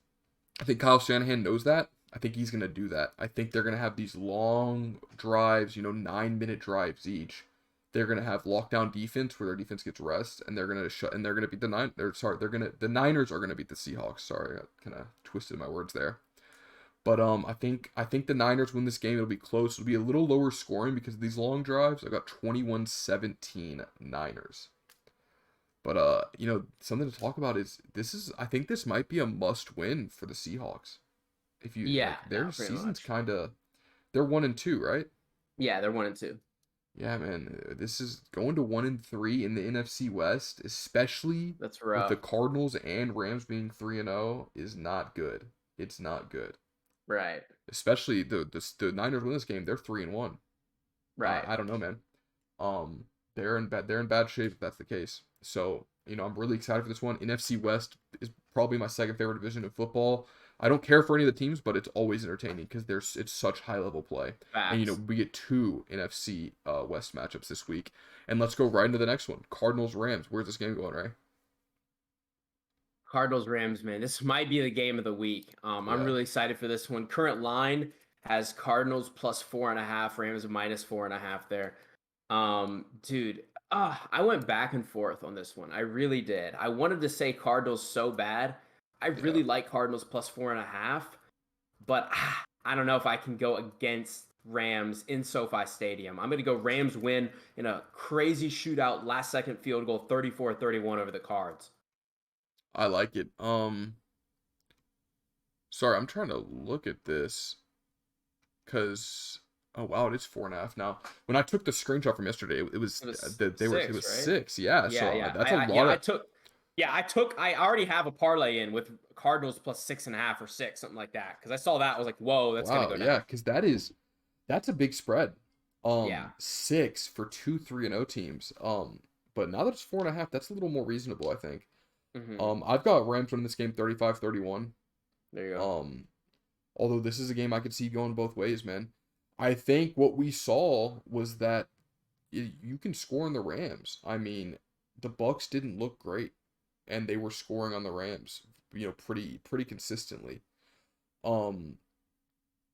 I think Kyle Shanahan knows that. I think he's going to do that. I think they're going to have these long drives, 9-minute drives each. They're going to have lockdown defense where their defense gets rest, and they're going to shut, and they're going to beat the Niners are going to beat the Seahawks. Sorry, I kind of twisted my words there. But I think the Niners win this game. It'll be close. It'll be a little lower scoring because of these long drives. I got 21-17 Niners. But something to talk about is I think this might be a must win for the Seahawks. If you Yeah, like no, their pretty season's much. kind of they're 1-2, right? Yeah, they're 1-2. Yeah, man. This is going to 1-3 in the NFC West, especially That's with the rough. Cardinals and Rams being 3-0 is not good. It's not good. Right. Especially the Niners win this game, they're 3-1. Right. I don't know, man. Um, they're in bad shape if that's the case. So I'm really excited for this one. NFC West is probably my second favorite division of football. I don't care for any of the teams, but it's always entertaining because it's such high level play. And Facts. we get 2 NFC West matchups this week. And let's go right into the next one. Cardinals Rams. Where's this game going, right? Cardinals Rams, man. This might be the game of the week. I'm Yeah, really excited for this one. Current line has Cardinals plus 4.5, Rams minus 4.5 there. Dude, I went back and forth on this one. I really did. I wanted to say Cardinals so bad. I yeah. really like Cardinals plus 4.5, but I don't know if I can go against Rams in SoFi Stadium. I'm going to go Rams win in a crazy shootout, last second field goal, 34-31 over the Cards. I like it. Sorry, I'm trying to look at this because oh wow, it is 4.5 now. When I took the screenshot from yesterday, it was It was that they were it 6, was right? 6. Yeah, Yeah, so yeah. that's a I lot yeah, I of took I already have a parlay in with Cardinals plus 6.5 or 6, something like that. Because I saw that, I was like, whoa, that's gonna wow, go yeah, down. because that's a big spread. Yeah. 6 for 2 3-0 teams. But now that it's 4.5, that's a little more reasonable, I think. hmm I've got Rams winning this game 35-31. There you go. Um, although this is a game I could see going both ways, man. I think what we saw was that you can score on the Rams. I mean, the Bucks didn't look great, and they were scoring on the Rams, pretty consistently. Um,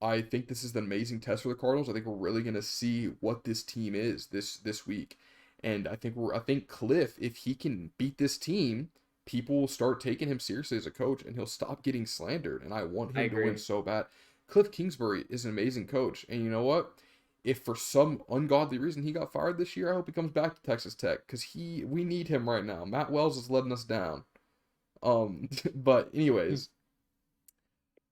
I think this is an amazing test for the Cardinals. I think we're really gonna see what this team is this week, and I think Cliff, if he can beat this team, people will start taking him seriously as a coach, and he'll stop getting slandered. And I want I him to win agree. so bad. Cliff Kingsbury is an amazing coach, and you know what? If for some ungodly reason he got fired this year, I hope he comes back to Texas Tech because we need him right now. Matt Wells is letting us down. But anyways,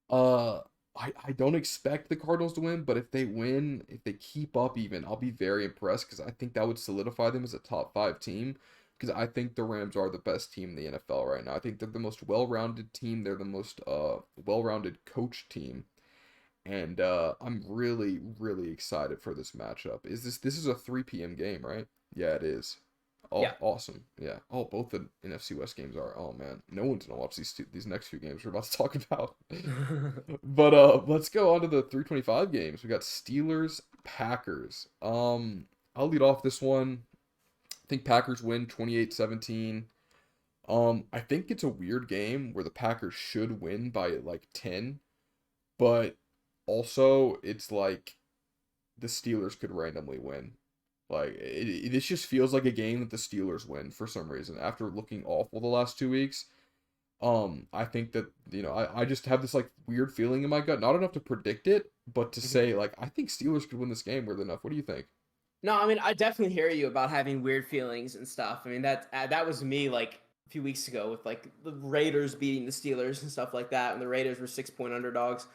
uh, I don't expect the Cardinals to win, but if they win, if they keep up even, I'll be very impressed because I think that would solidify them as a top five team. Because I think the Rams are the best team in the NFL right now. I think they're the most well-rounded team. They're the most well-rounded coach team. And I'm really, really excited for this matchup. This is a 3 p.m. game, right? Yeah, it is. Yeah. Oh, awesome. Yeah. Oh, both the NFC West games are. Oh man, no one's gonna watch these next few games we're about to talk about. But let's go on to the 325 games. We got Steelers, Packers. I'll lead off this one. I think Packers win 28-17. I think it's a weird game where the Packers should win by like 10, but also it's like the Steelers could randomly win. Like this just feels like a game that the Steelers win for some reason after looking awful the last 2 weeks. I think that I just have this like weird feeling in my gut, not enough to predict it, but to Mhm. say like I think Steelers could win this game weird enough. What do you think? No, I mean, I definitely hear you about having weird feelings and stuff. I mean, that was me like a few weeks ago with like the Raiders beating the Steelers and stuff like that, and the Raiders were 6 point underdogs.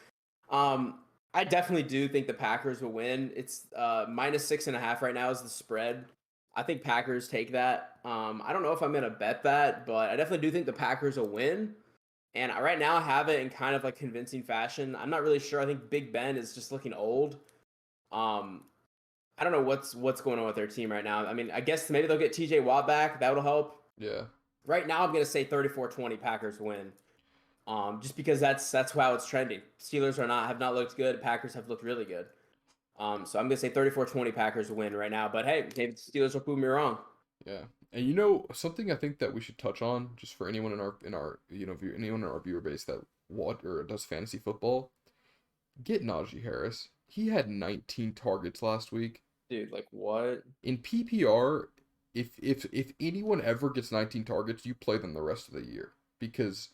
I definitely do think the Packers will win. It's -6.5 right now is the spread. I think Packers take that. I don't know if I'm gonna bet that, but I definitely do think the Packers will win. And right now I have it in kind of like convincing fashion. I'm not really sure. I think Big Ben is just looking old. Um, I don't know what's going on with their team right now. I mean, I guess maybe they'll get TJ Watt back. That would help. Yeah. Right now, I'm gonna say 34-20 Packers win. Just because that's how it's trending. Steelers have not looked good. Packers have looked really good. So I'm gonna say 34-20 Packers win right now. But hey, maybe the Steelers will prove me wrong. Yeah. And something I think that we should touch on just for anyone in our anyone in our viewer base that what or does fantasy football, get Najee Harris. He had 19 targets last week. Dude, like what? In PPR, if anyone ever gets 19 targets, you play them the rest of the year because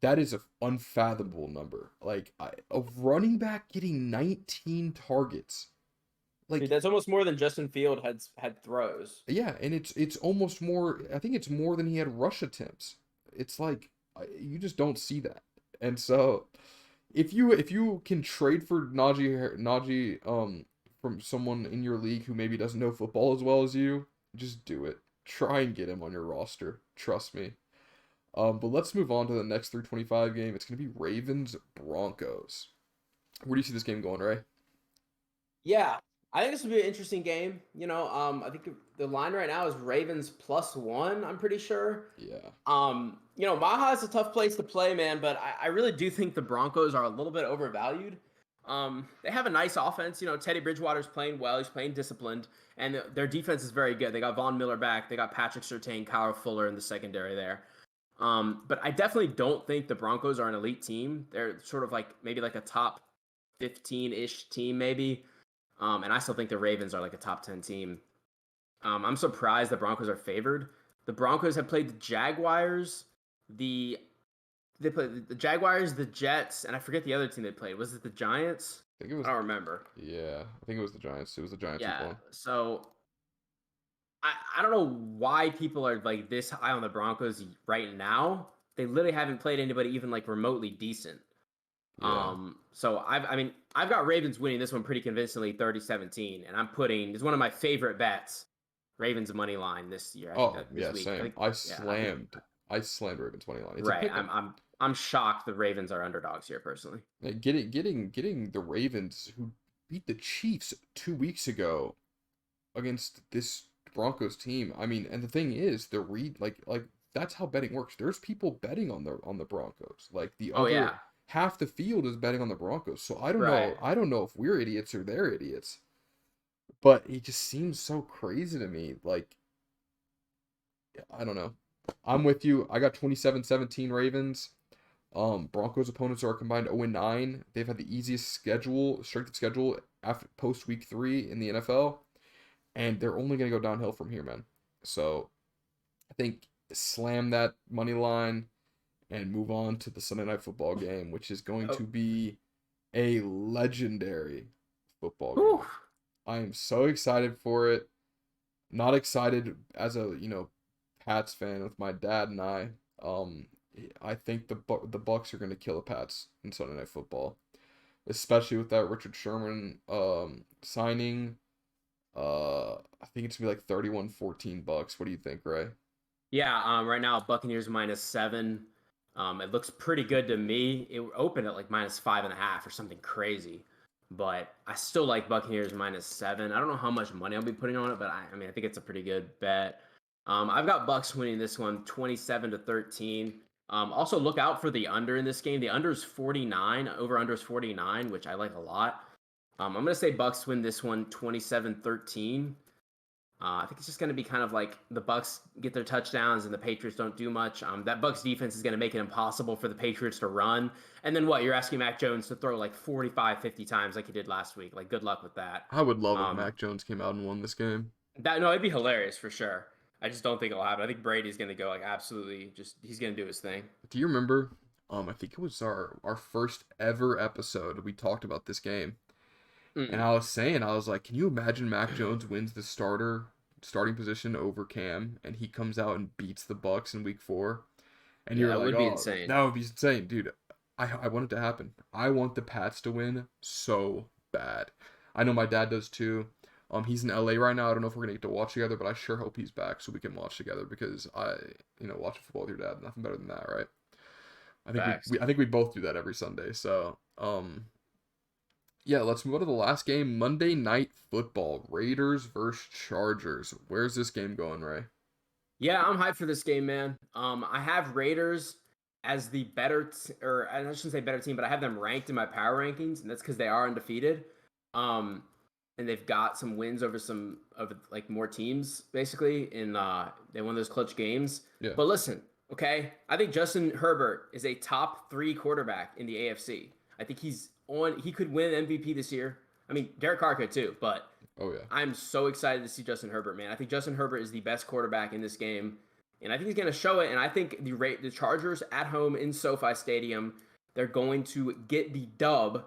that is an unfathomable number. Like a running back getting 19 targets. Dude, Like that's almost more than Justin Field had throws. yeah, and it's almost more. I think it's more than he had rush attempts. It's like you just don't see that. And so if you can trade for Najee from someone in your league who maybe doesn't know football as well as you, just do it. Try and get him on your roster. Trust me. But let's move on to the next 325 game. It's gonna be Ravens Broncos. Where do you see this game going, Ray? Yeah, I think this will be an interesting game. I think the line right now is Ravens +1. I'm pretty sure. Yeah. Maha is a tough place to play, man, but I really do think the Broncos are a little bit overvalued. They have a nice offense. Teddy Bridgewater's playing well. He's playing disciplined, and their defense is very good. They got Von Miller back. They got Patrick Surtain, Kyle Fuller in the secondary there. But I definitely don't think the Broncos are an elite team. They're sort of like maybe like a top 15-ish team, maybe. And I still think the Ravens are like a top 10 team. I'm surprised the Broncos are favored. The Broncos have played the Jaguars, they played the Jaguars, the Jets, and I forget the other team they played. Was it the Giants? I think it was I don't remember. yeah, I think it was the Giants. It was the Giants week Yeah. one. So I don't know why people are like this high on the Broncos right now. They literally haven't played anybody even like remotely decent. Yeah. So I've got Ravens winning this one pretty convincingly 30-17, and it's one of my favorite bets. Ravens money line this year. I think Oh, that this yeah, week. I same. think yeah, I slammed Ravens money line. It's a right. pick 'em. I'm shocked the Ravens are underdogs here personally. Like, getting the Ravens who beat the Chiefs 2 weeks ago against this Broncos team. I mean, and the thing is, the read like that's how betting works. There's people betting on the Broncos. Like the Oh other yeah. half the field is betting on the Broncos. So I don't Right. know. I don't know if we're idiots or they're idiots. But it just seems so crazy to me. Like I don't know. I'm with you. I got 27-17 Ravens. Broncos opponents are combined 0-9. They've had the easiest strength of schedule after post week 3 in the NFL, and they're only gonna go downhill from here, man. So I think slam that money line and move on to the Sunday night football game, which is going Oh. to be a legendary football Whew. game. I am so excited for it. Not excited as a Pats fan with my dad and Um, I think the Bucks are going to kill the Pats in Sunday Night Football. especially with that Richard Sherman signing. I think it's gonna be like 31-14 bucks. What do you think, Ray? Yeah, right now Buccaneers -7. It looks pretty good to me. It opened at like -5.5 or something crazy, but I still like Buccaneers -7. I don't know how much money I'll be putting on it, but I mean I think it's a pretty good bet. I've got Bucks winning this one 27-13. Also look out for the under in this game. The under is 49. Over under is 49, which I like a lot. I'm gonna say Bucks win this one 27-13. I think it's just going to be kind of like the Bucks get their touchdowns and the Patriots don't do much. That Bucks defense is going to make it impossible for the Patriots to run. And then what? You're asking Mac Jones to throw like 45, 50 times like he did last week. Like good luck with that. I would love if Um, Mac Jones came out and won this game. that no, it'd be hilarious for sure. I just don't think it'll happen. I think Brady's going to go like absolutely just he's going to do his thing. Do you remember? I think it was our first ever episode. We talked about this game, and Mm. I was saying, I was like, can you imagine Mac Jones wins the starting position over Cam, and he comes out and beats the Bucks in Week 4, and Yeah, you're that like, would be oh, insane. that would be insane, dude. I want it to happen. I want the Pats to win so bad. I know my dad does too. He's in LA right now. I don't know if we're gonna get to watch together, but I sure hope he's back so we can watch together because watching football with your dad, nothing better than that, right? I think Facts. I think we both do that every Sunday. So, yeah, let's move on to the last game, Monday Night Football, Raiders versus Chargers. Where's this game going, Ray? Yeah, I'm hyped for this game, man. I have Raiders as the better, or I shouldn't say better team, but I have them ranked in my power rankings, and that's because they are undefeated. Um, and they've got some wins over some of like more teams, basically. In they won those clutch games. Yeah. But listen, okay, I think Justin Herbert is a top 3 quarterback in the AFC. I think he's on. He could win MVP this year. I mean, Derek Carr could too, but Oh yeah. I'm so excited to see Justin Herbert, man. I think Justin Herbert is the best quarterback in this game, and I think he's going to show it. And I think the Chargers at home in SoFi Stadium, they're going to get the dub,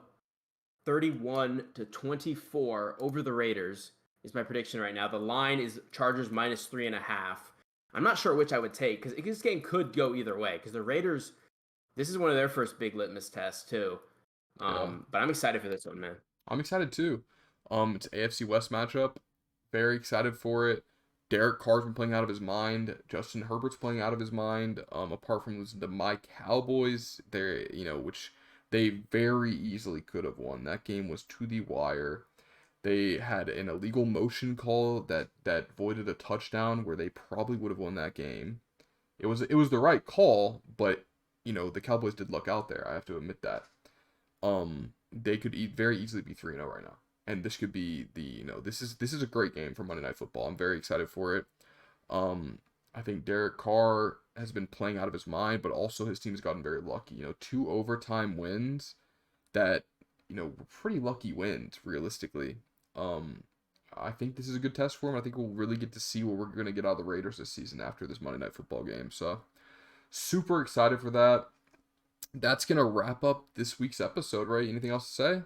31-24 over the Raiders. Is my prediction right now. The line is Chargers -3.5. I'm not sure which I would take because this game could go either way. Because the Raiders, this is one of their first big litmus tests too. Yeah. But I'm excited for this one, man. I'm excited too. It's AFC West matchup. Very excited for it. Derek Carr's been playing out of his mind. Justin Herbert's playing out of his mind. Apart from losing to my Cowboys, which they very easily could have won. That game was to the wire. They had an illegal motion call that voided a touchdown where they probably would have won that game. It was the right call, but the Cowboys did luck out there. I have to admit that. They could very easily be 3-0 right now. And this could be this is a great game for Monday Night Football. I'm very excited for it. I think Derek Carr has been playing out of his mind, but also his team's gotten very lucky. 2 overtime wins that were pretty lucky wins realistically. Um, I think this is a good test for him. I think we'll really get to see what we're gonna get out of the Raiders this season after this Monday Night Football game. So super excited for that. That's gonna wrap up this week's episode, right? Anything else to say?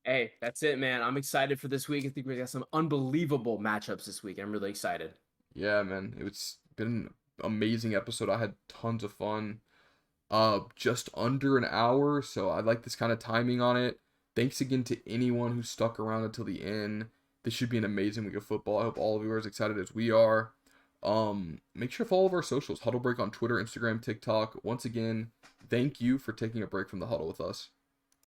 Hey, that's it, man. I'm excited for this week. I think we got some unbelievable matchups this week. I'm really excited. Yeah, man. It's been an amazing episode. I had tons of fun. Just under an hour, so I like this kind of timing on it. Thanks again to anyone who stuck around until the end. This should be an amazing week of football. I hope all of you are as excited as we are. Make sure to follow our socials. Huddle Break on Twitter, Instagram, TikTok. Once again, thank you for taking a break from the huddle with us.